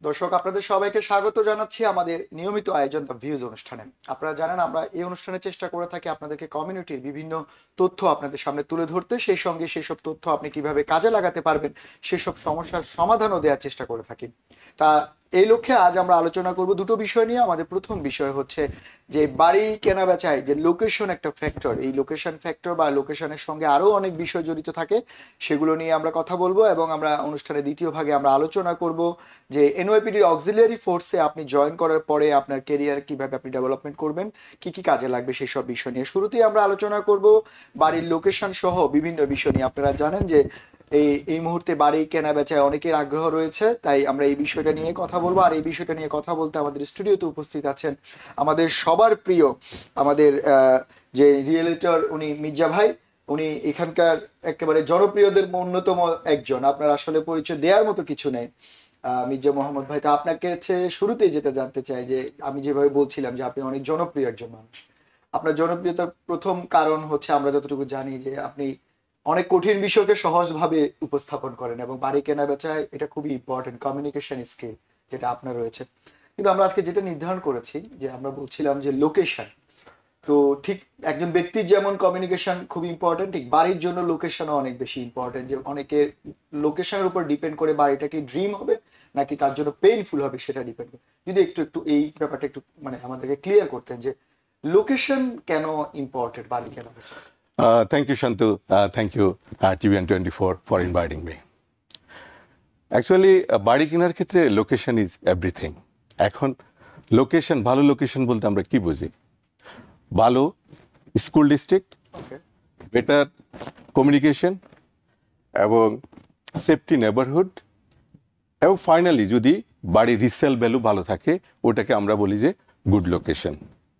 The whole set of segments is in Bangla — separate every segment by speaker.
Speaker 1: দর্শক আপনাদের সবাইকে স্বাগত জানাচ্ছি আমাদের নিয়মিত আয়োজন দ্য ভিউজ অনুষ্ঠানে। আপনারা জানেন আমরা এই অনুষ্ঠানে চেষ্টা করে থাকি আপনাদেরকে কমিউনিটির বিভিন্ন তথ্য আপনাদের সামনে তুলে ধরতে, সেই সঙ্গে সেই সব তথ্য আপনি কিভাবে কাজে লাগাতে পারবেন সেসব সমস্যার সমাধানও দেওয়ার চেষ্টা করে থাকি। তা এই লক্ষ্যে আজ আমরা আলোচনা করব দুটো বিষয় নিয়ে। আমাদের প্রথম বিষয় হচ্ছে যে বাড়ি কেনা বেচায় যে লোকেশন একটা ফ্যাক্টর, এই লোকেশন ফ্যাক্টর বা লোকেশনের সঙ্গে আরো অনেক বিষয় জড়িত থাকে, সেগুলো নিয়ে আমরা কথা বলবো। এবং আমরা অনুষ্ঠানের দ্বিতীয় ভাগে আমরা আলোচনা করব যে এনওয়াইপিডির অক্সিলিয়ারি ফোর্সে আপনি জয়েন করার পরে আপনার কেরিয়ার কিভাবে আপনি ডেভেলপমেন্ট করবেন, কি কি কাজে লাগবে সেই সব বিষয় নিয়ে। শুরুতেই আমরা আলোচনা করব বাড়ির লোকেশন সহ বিভিন্ন বিষয় নিয়ে। আপনারা জানেন যে এই মুহূর্তে বাড়ি কেনা বেচায় অনেকের আগ্রহ রয়েছে, তাই আমরা এই বিষয়টা নিয়ে কথা বলবো। আর এই বিষয়টা নিয়ে কথা বলতে আমাদের স্টুডিওতে উপস্থিত আছেন আমাদের সবার প্রিয় আমাদের যে রিয়েলিটর উনি মির্জা ভাই। উনি এখানকার একেবারে জনপ্রিয়দের অন্যতম একজন, আপনার আসলে পরিচয় দেওয়ার মতো কিছু নেই। মির্জা মোহাম্মদ ভাই, তো আপনাকে হচ্ছে শুরুতেই যেটা জানতে চাই যে আমি যেভাবে বলছিলাম যে আপনি অনেক জনপ্রিয় একজন মানুষ। আপনার জনপ্রিয়তার প্রথম কারণ হচ্ছে আমরা যতটুকু জানি যে আপনি অনেক কঠিন বিষয়কে সহজভাবে উপস্থাপন করেন এবং বাড়ি কেনা বেচায় এটা খুবই ইম্পর্টেন্ট কমিউনিকেশন স্কিল যেটা আপনার রয়েছে। কিন্তু আমরা আজকে যেটা নির্ধারণ করেছি যে আমরা বলছিলাম যে লোকেশন, তো ঠিক একজন ব্যক্তির যেমন কমিউনিকেশন খুব ইম্পর্টেন্ট, ঠিক বাড়ির জন্য লোকেশনও অনেক বেশি ইম্পর্টেন্ট। যে অনেকের লোকেশনের উপর ডিপেন্ড করে বাড়িটা কি ড্রিম হবে নাকি তার জন্য পেইনফুল হবে সেটা ডিপেন্ড করে। যদি একটু একটু এই ব্যাপারটা একটু মানে আমাদেরকে ক্লিয়ার করতেন যে লোকেশন কেন ইম্পর্টেন্ট বাড়ি কেনা বেচা।
Speaker 2: Thank you, Shantu. Thank you, TVN24 for inviting me. Actually, বাড়ি কেনার ক্ষেত্রে লোকেশন ইজ এভরিথিং। এখন লোকেশন, ভালো লোকেশন বলতে আমরা কি বুঝি? ভালো স্কুল ডিস্ট্রিক্ট, বেটার কমিউনিকেশন এবং সেফটি নেবারহুড, এবং ফাইনালি যদি বাড়ির রিসেল ভ্যালু ভালো থাকে ওটাকে আমরা বলি যে গুড লোকেশন।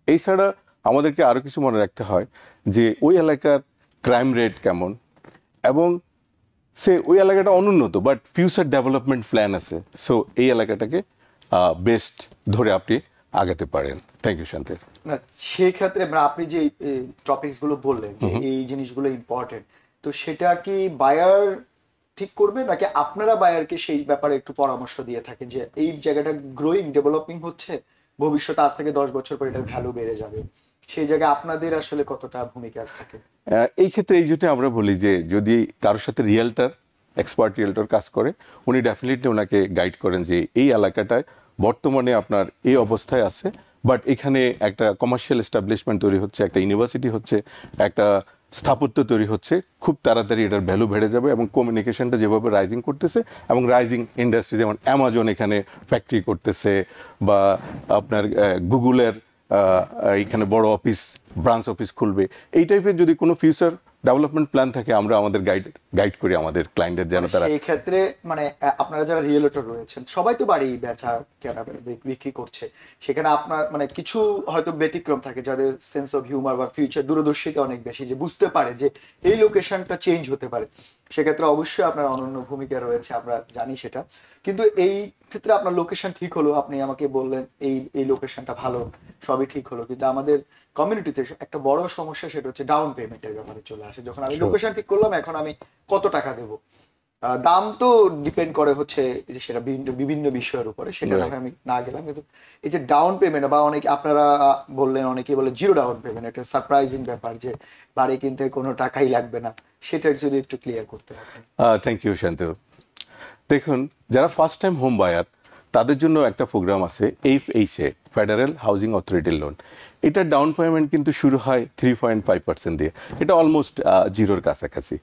Speaker 2: এছাড়া আমাদেরকে আরও কিছু মনে রাখতে হয় যে ওই এলাকার ক্রাইম রেট কেমন, এবং সে ওই এলাকাটা অনুন্নত বাট ফিউচার ডেভেলপমেন্ট প্ল্যান আছে, সো এই এলাকাটাকে বেস্ট ধরে আপনি আগাতে পারেন। থ্যাংক ইউ শান্তি।
Speaker 1: না সেই ক্ষেত্রে আপনি যে টপিকস গুলো বললেন যে এই জিনিসগুলো ইম্পর্টেন্ট, তো সেটা কি বায়ার ঠিক করবে নাকি আপনারা বায়ারকে সেই ব্যাপারে একটু পরামর্শ দিয়ে থাকেন যে এই জায়গাটা গ্রোয়িং ডেভেলপিং হচ্ছে, ভবিষ্যতে আজ থেকে 10 বছর পর এটার ভ্যালু বেড়ে যাবে, সেই জায়গায় আপনাদের আসলে কতটা ভূমিকা থাকে?
Speaker 2: এই ক্ষেত্রে এই জন্য আমরা বলি যে যদি কারোর সাথে রিয়েলটার, এক্সপার্ট রিয়েলটার কাজ করে, উনি ডেফিনেটলি ওনাকে গাইড করেন যে এই এলাকাটায় বর্তমানে আপনার এই অবস্থায় আছে, বাট এখানে একটা কমার্শিয়াল এস্টাবলিশমেন্ট তৈরি হচ্ছে, একটা ইউনিভার্সিটি হচ্ছে, একটা স্থাপত্য তৈরি হচ্ছে, খুব তাড়াতাড়ি এটার ভ্যালু বেড়ে যাবে। এবং কমিউনিকেশনটা যেভাবে রাইজিং করতেছে এবং রাইজিং ইন্ডাস্ট্রি, যেমন অ্যামাজন এখানে ফ্যাক্টরি করতেছে, বা আপনার গুগলের এখানে বড় অফিস, ব্রাঞ্চ অফিস খুলবে, এই টাইপের যদি কোনো ফিউচার ডেভেলপমেন্ট প্ল্যান থাকে আমরা আমাদের গাইড করি আমাদের ক্লায়েন্টদের, যেন তারা
Speaker 1: এই ক্ষেত্রে মানে আপনারা যারা রিয়েলটর রয়েছেন সবাই তো বাড়ি বেচা কেনা বিক্রি করছে, সেখানে আপনার মানে কিছু হয়তো ব্যতিক্রম থাকে যাদের সেন্স অফ হিউমার বা ফিউচার দূরদর্শিতা অনেক বেশি, যে বুঝতে পারে যে এই লোকেশনটা চেঞ্জ হতে পারে, সেক্ষেত্রে অবশ্যই আপনার অনন্য ভূমিকা রয়েছে, আমরা জানি সেটা। কিন্তু এই ক্ষেত্রে আপনার লোকেশন ঠিক হলো, আপনি আমাকে বললেন এই লোকেশনটা ভালো, সবই ঠিক হলো, কিন্তু আমাদের কমিউনিটিতে একটা বড় সমস্যা সেটা হচ্ছে ডাউন পেমেন্টের ব্যাপারে চলে আসে। যখন আমি লোকেশন ঠিক করলাম, এখন আমি কত টাকা দেবো, দাম তো ডিপেন্ড করে হচ্ছে যে সেটা বিভিন্ন বিষয়ের উপরে, সেটা আমি না গেলাম, কিন্তু এই যে ডাউন পেমেন্ট বা অনেকে আপনারা বললেন, অনেকে বলে জিরো ডাউন পেমেন্ট, একটা সারপ্রাইজিং ব্যাপার যে বাড়ি কিনতে কোনো টাকাই লাগবে না, সেটা যদি একটু ক্লিয়ার করতে হবে।
Speaker 2: Thank you Shantu. দেখুন, যারা ফার্স্ট টাইম হোম বায়ার তাদের জন্য একটা প্রোগ্রাম আছে এফএইচএ, ফেডারেল হাউজিং অথরিটির লোন। এটার ডাউন পেমেন্ট কিন্তু শুরু হয় 3.5% দিয়ে, এটা অলমোস্ট জিরোর কাছাকাছি।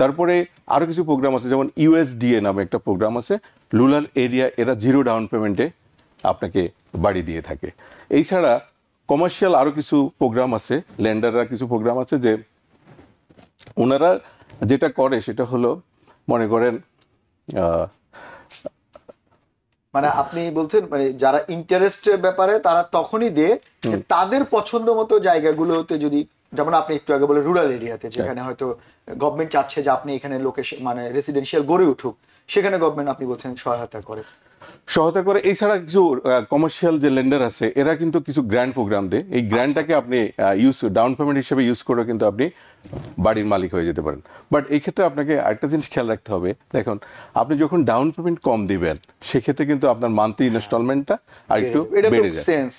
Speaker 2: তারপরে আরও কিছু প্রোগ্রাম আছে, যেমন ইউএসডিএ নামে একটা প্রোগ্রাম আছে, রুরাল এরিয়া, এরা জিরো ডাউন পেমেন্টে আপনাকে বাড়ি দিয়ে থাকে। এছাড়া কমার্শিয়াল আরও কিছু প্রোগ্রাম আছে, ল্যান্ডাররা কিছু প্রোগ্রাম আছে, যে ওনারা যেটা করে সেটা হলো, মনে করেন
Speaker 1: মানে আপনি বলছেন মানে যারা ইন্টারেস্টের ব্যাপারে তারা তখনই দেয় তাদের পছন্দ মতো জায়গাগুলোতে, যদি যেমন আপনি একটু আগে বলে রুরাল এরিয়াতে যেখানে হয়তো গভর্নমেন্ট চাচ্ছে যে আপনি এখানে লোকেশন মানে রেসিডেন্সিয়াল গড়ে উঠুক, সেখানে গভর্নমেন্ট আপনি বলছেন সহায়তা করে।
Speaker 2: এছাড়া কিছু কমার্শিয়াল যে লেন্ডার আছে এরা কিন্তু কিছু গ্র্যান্ড প্রোগ্রাম দেয়, এই গ্র্যান্ডটাকে আপনি ডাউন পেমেন্ট হিসেবে ইউজ করে কিন্তু আপনি বাড়ির মালিক হয়ে যেতে পারেন। বাট এই ক্ষেত্রে আপনাকে আরেকটা জিনিস খেয়াল রাখতে হবে, দেখুন আপনি যখন ডাউন পেমেন্ট কম দিবেন সেক্ষেত্রে কিন্তু আপনার মান্থলি ইনস্টলমেন্টটা আর একটু
Speaker 1: এটা তো
Speaker 2: বেড়ে যায়।
Speaker 1: সেন্স,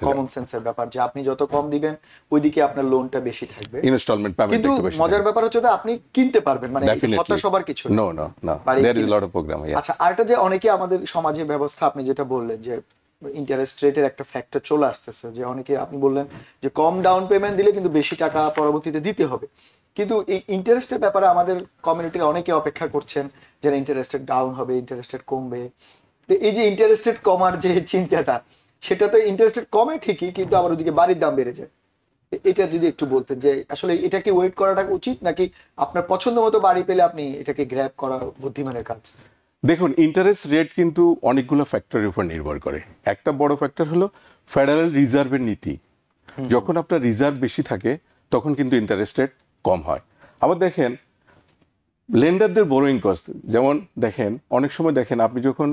Speaker 1: কমন সেন্সের ব্যাপার যে আপনি যত কম দিবেন ওইদিকে আপনার লোনটা বেশি থাকবে,
Speaker 2: ইনস্টলমেন্ট পেমেন্ট
Speaker 1: কিন্তু
Speaker 2: একটু বেশি।
Speaker 1: মজার ব্যাপার হচ্ছে যে আপনি কিনতে পারবেন, মানে হতাশ সবার কিছু না।
Speaker 2: নো নো নো,
Speaker 1: বাড়ি
Speaker 2: देयर इज
Speaker 1: কিনে-
Speaker 2: লট অফ প্রোগ্রাম।
Speaker 1: আচ্ছা, আরেকটা যে অনেকে আমাদের সমাজে ব্যবস্থা, আপনি যেটা বললেন যে ইন্টারেস্ট রেটের একটা ফ্যাক্টর চলে আসতেছে, যে অনেকে আপনি বললেন যে কম ডাউন পেমেন্ট দিলে কিন্তু বেশি টাকা পরবর্তীতে দিতে হবে, কিন্তু এই ইন্টারেস্টের ব্যাপারে আমাদের কমিউনিটির অনেকে অপেক্ষা করছেন যে ইন্টারেস্টেড ডাউন হবে, ইন্টারেস্টেড কমবে। তো এই যে ইন্টারেস্টেড কমার যে চিন্তাটা, সেটা তো ইন্টারেস্টেড কমে ঠিকই, কিন্তু আবার ওদিকে বাড়ির দাম বেড়ে যায়। এটা যদি একটু বলতেন যে আসলে এটা কি ওয়েট করাটা উচিত, নাকি আপনার পছন্দ মতো বাড়ি পেলে আপনি এটাকে গ্র্যাব করা বুদ্ধিমানের কাজ?
Speaker 2: দেখুন ইন্টারেস্ট রেট কিন্তু অনেকগুলো ফ্যাক্টরের উপর নির্ভর করে। একটা বড় ফ্যাক্টর হলো ফেডারেল রিজার্ভের নীতি। যখন আপনার রিজার্ভ বেশি থাকে তখন কিন্তু ইন্টারেস্ট রেট কম হয়। আবার দেখেন লেন্ডারদের বোরোইং কস্ট, যেমন দেখেন অনেক সময় দেখেন আপনি যখন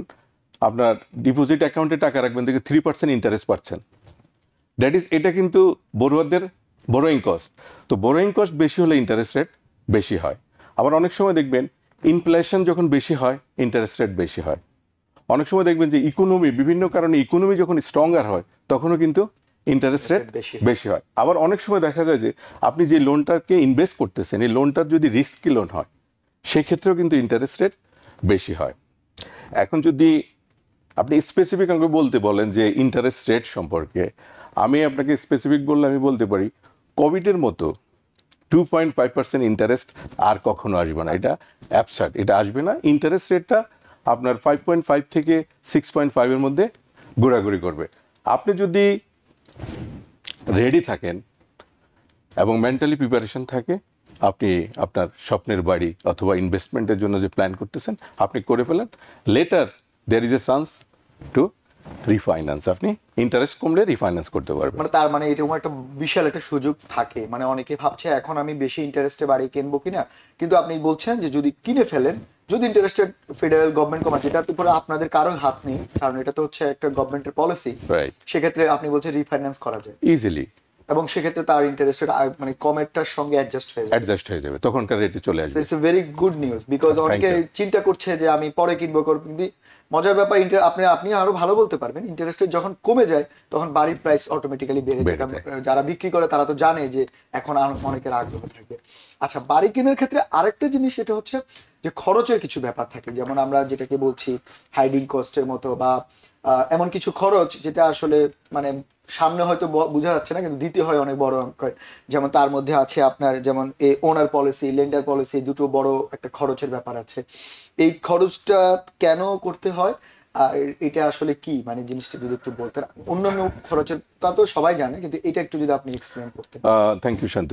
Speaker 2: আপনার ডিপোজিট অ্যাকাউন্টে টাকা রাখবেন দেখে 3% ইন্টারেস্ট পাচ্ছেন, দ্যাট ইজ এটা কিন্তু বড়ুয়াদের বোরোইং কস্ট। তো বোরোইং কস্ট বেশি হলে ইন্টারেস্ট রেট বেশি হয়। আবার অনেক সময় দেখবেন ইনফ্লেশন যখন বেশি হয় ইন্টারেস্ট রেট বেশি হয়। অনেক সময় দেখবেন যে ইকোনমি, বিভিন্ন কারণে ইকোনমি যখন স্ট্রঙ্গার হয় তখনও কিন্তু ইন্টারেস্ট রেট বেশি হয়। আবার অনেক সময় দেখা যায় যে আপনি যে লোনটাকে ইনভেস্ট করতেছেন এই লোনটার যদি রিস্কি লোন হয় সেক্ষেত্রেও কিন্তু ইন্টারেস্ট রেট বেশি হয়। এখন যদি আপনি স্পেসিফিক আমাকে বলতে বলেন যে ইন্টারেস্ট রেট সম্পর্কে, আমি আপনাকে স্পেসিফিক বললে আমি বলতে পারি কোভিডের মতো 2.5% ইন্টারেস্ট আর কখনো আসবে না, এটা অ্যাবসার্ড, এটা আসবে না। ইন্টারেস্ট রেটটা আপনার 5.5 থেকে 6.5 এর মধ্যে ঘোরাঘুরি করবে। আপনি যদি রেডি থাকেন এবং মেন্টালি প্রিপারেশন থাকে, আপনি আপনার স্বপ্নের বাড়ি অথবা ইনভেস্টমেন্টের জন্য যে প্ল্যান করতেছেন আপনি করে ফেলেন। Later there is a chance to refinance, আপনি ইন্টারেস্ট কমলে রিফাইন্যান্স করতে পারবেন।
Speaker 1: মানে তার মানে এরকম একটা বিশাল একটা সুযোগ থাকে, মানে অনেকে ভাবছে এখন আমি বেশি ইন্টারেস্টে বাড়ি কিনবো কিনা, কিন্তু আপনি বলছেন যে যদি কিনে ফেলেন, যদি ইন্টারেস্টেড ফেডারেল গভর্নমেন্ট কমায়, যেটার উপরে আপনাদের কারো হাত নেই, কারণ এটা তো হচ্ছে একটা গভর্নমেন্টের পলিসি,
Speaker 2: রাইট,
Speaker 1: সেক্ষেত্রে আপনি বলছেন রিফাইন্যান্স করা যায়
Speaker 2: ইজিলি,
Speaker 1: এবং সেক্ষেত্রে তার ইন্টারেস্টেড মানে কমেরটার সঙ্গে
Speaker 2: অ্যাডজাস্ট হয়ে যাবে, তখনকার রেটে চলে আসবে।
Speaker 1: It's a very good news, because অনেকে চিন্তা করছে যে আমি পরে কিনবো করবো, কিন্তু মজার ব্যাপার আপনি আরো ভালো বলতে পারবেন, ইন্টারেস্টেড যখন কমে যায় তখন বাড়ির প্রাইস অটোমেটিক্যালি বেড়ে যায়, যারা বিক্রি করে তারা তো জানে যে এখন অনেকের আগ্রহ থাকবে। আচ্ছা, বাড়ি কেনার ক্ষেত্রে আরেকটা জিনিস, সেটা হচ্ছে যে খরচের কিছু ব্যাপার থাকে, যেমন আমরা যেটাকে বলছি হাইডিং কস্টের মতো, বা এমন কিছু খরচ যেটা আসলে মানে সামনে হয়তো বোঝা যাচ্ছে না কিন্তু দিতে হয় অনেক বড় অঙ্কের। যেমন তার মধ্যে আছে আপনার যেমন ওনার পলিসি, লেন্ডার পলিসি, দুটো বড় একটা খরচের ব্যাপার আছে। এই খরচটা কেন করতে হয় আর এটা আসলে কি, মানে জিনিসটা যদি একটু বলতেন। অন্যান্য খরচের তা তো সবাই জানে, কিন্তু এটা একটু যদি আপনি এক্সপ্লেন করতেন।
Speaker 2: থ্যাংক ইউ শান্ত।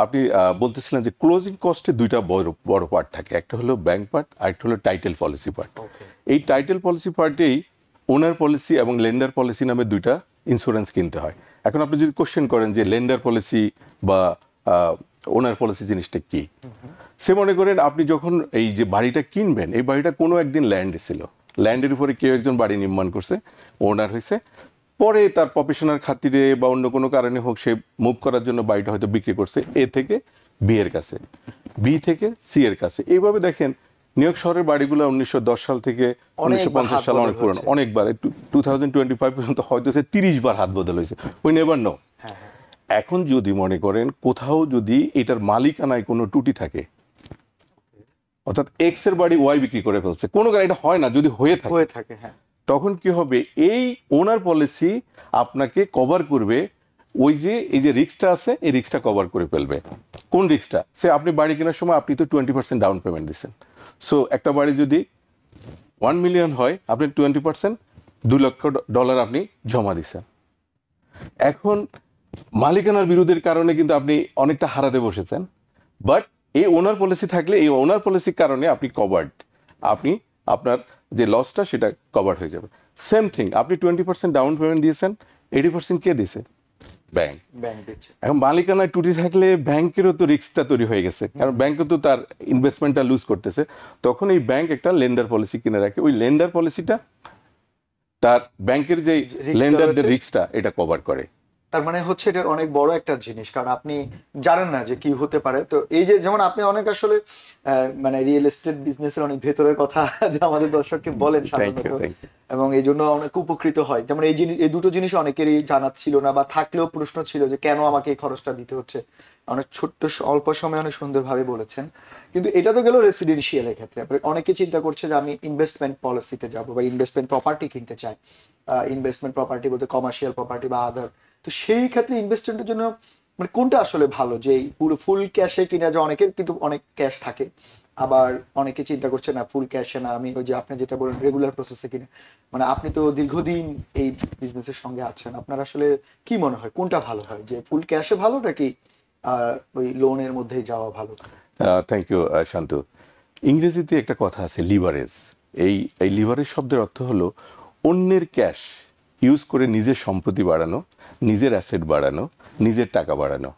Speaker 2: আপনি বলতেছিলেন যে ক্লোজিং কস্টে দুইটা বড় পার্ট থাকে, একটা হলো ব্যাংক পার্ট আর একটা হলো টাইটেল পলিসি পার্ট। এই টাইটেল পলিসি পার্টেই ওনার পলিসি এবং লেন্ডার পলিসি নামে দুইটা ইন্স্যুরেন্স কিনতে হয়। এখন আপনি যদি কোশ্চেন করেন যে লেন্ডার পলিসি বা ওনার পলিসি জিনিসটা কি, সে মনে করেন আপনি যখন এই যে বাড়িটা কিনবেন, এই বাড়িটা কোনো একদিন ল্যান্ডে ছিল, ল্যান্ডের উপরে কেউ একজন বাড়ি নির্মাণ করছে, ওনার হয়েছে, পরে তার প্রফেশনাল খাতিরে বা অন্য কোনো কারণে হোক সে মুভ করার জন্য বাড়িটা হয়তো বিক্রি করছে এ থেকে বি এর কাছে, বি থেকে সি এর কাছে। এইভাবে দেখেন নিউ ইয়র্ক শহরের বাড়িগুলো 1910 সাল থেকে 1950 সাল অনেক পুরনো, অনেকবার 2025 পর্যন্ত হয়তো 30 বার হাত বদল হয়েছে, উই নেভার নো। এখন যদি মনে করেন কোথাও যদি এটার মালিকানায় কোনো ত্রুটি থাকে, অর্থাৎ এক্স এর বাড়ি ওয়াই বিক্রি করে ফেলছে, কোনো কারণে এটা হয় না, যদি হয়ে থাকে
Speaker 1: হ্যাঁ,
Speaker 2: তখন কি হবে, এই ওনার পলিসি আপনাকে কভার করবে, ওই যে এই যে রিস্কটা আছে এই রিস্কটা কভার করে ফেলবে। কোন রিস্কটা? সে আপনি বাড়ি কেনার সময় আপনি তো 20% ডাউন পেমেন্ট দিচ্ছেন, সো একটা বাড়ি যদি 1 মিলিয়ন হয় আপনি 20% $2 লক্ষ আপনি জমা দিচ্ছেন। এখন মালিকানার বিরোধের কারণে কিন্তু আপনি অনেকটা হারাতে বসেছেন, বাট এই ওনার পলিসি থাকলে এই ওনার পলিসির কারণে আপনি কভার্ড, আপনি আপনার যে লসটা সেটা কভার হয়ে যাবে। সেম থিং, আপনি 20% ডাউন পেমেন্ট দিয়েছেন, 80% কে দিয়েছে? ব্যাংক। এখন মালিকানায় ত্রুটি থাকলে ব্যাংকেরও তো রিস্কটা তৈরি হয়ে গেছে, কারণ ব্যাংকও তো তার ইনভেস্টমেন্টটা লুজ করতেছে। তখন এই ব্যাংক একটা লেন্ডার পলিসি কিনে রাখে, ওই লেন্ডার পলিসিটা তার ব্যাংকের যে লেন্ডারদের রিস্কটা এটা কভার করে।
Speaker 1: তার মানে হচ্ছে এটা অনেক বড় একটা জিনিস, কারণ আপনি জানেন না যে কি হতে পারে। তো এই যে যেমন আপনি অনেক আসলে মানে রিয়েল এস্টেট বিজনেসের অনেক ভেতরের কথা যে আমাদের দর্শককে বলেন
Speaker 2: থ্যাংক
Speaker 1: সাধারণত,
Speaker 2: ইউ, থ্যাংক ইউ।
Speaker 1: এবং এই জন্য অনেক উপকৃত হয়। যেমন এই জিনিস, এই দুটো জিনিস অনেকেরই জানা ছিল না, বা থাকলেও প্রশ্ন ছিল যে কেন আমাকে এই খরচটা দিতে হচ্ছে। অনেক ছোট্ট অল্প সময়ে অনেক সুন্দরভাবে বলেছেন। কিন্তু এটা তো গেল রেসিডেন্সিয়ালের ক্ষেত্রে। অনেকে চিন্তা করছে যে আমি ইনভেস্টমেন্ট পলিসিতে যাব বা ইনভেস্টমেন্ট প্রপার্টি কিনতে চাই। ইনভেস্টমেন্ট প্রপার্টি বলতে কমার্শিয়াল প্রপার্টি বা আদার। তো সেই ক্ষেত্রে ইনভেস্টমেন্টের জন্য মানে কোনটা আসলে ভালো, যে পুরো ফুল ক্যাশে কিনা, যে অনেকের কিন্তু অনেক ক্যাশ থাকে, আবার অনেকে চিন্তা করছে না ফুল ক্যাশে না, আমি ওই যে আপনি যেটা বলেন রেগুলার প্রসেসে কিনে। মানে আপনি তো দীর্ঘদিন এই বিজনেসের সঙ্গে আছেন, আপনার আসলে কি মনে হয় কোনটা ভালো হয়, যে ফুল ক্যাশে ভালো নাকি ওই লোনের মধ্যেই যাওয়া ভালো?
Speaker 2: Thank you Shantu. ইংরেজিতে একটা কথা আছে লিভারেজ। এই লিভারেজ শব্দের অর্থ হলো অন্যের ক্যাশ ইউজ করে নিজের সম্পত্তি বাড়ানো, নিজের অ্যাসেট বাড়ানো, নিজের টাকা বাড়ানো।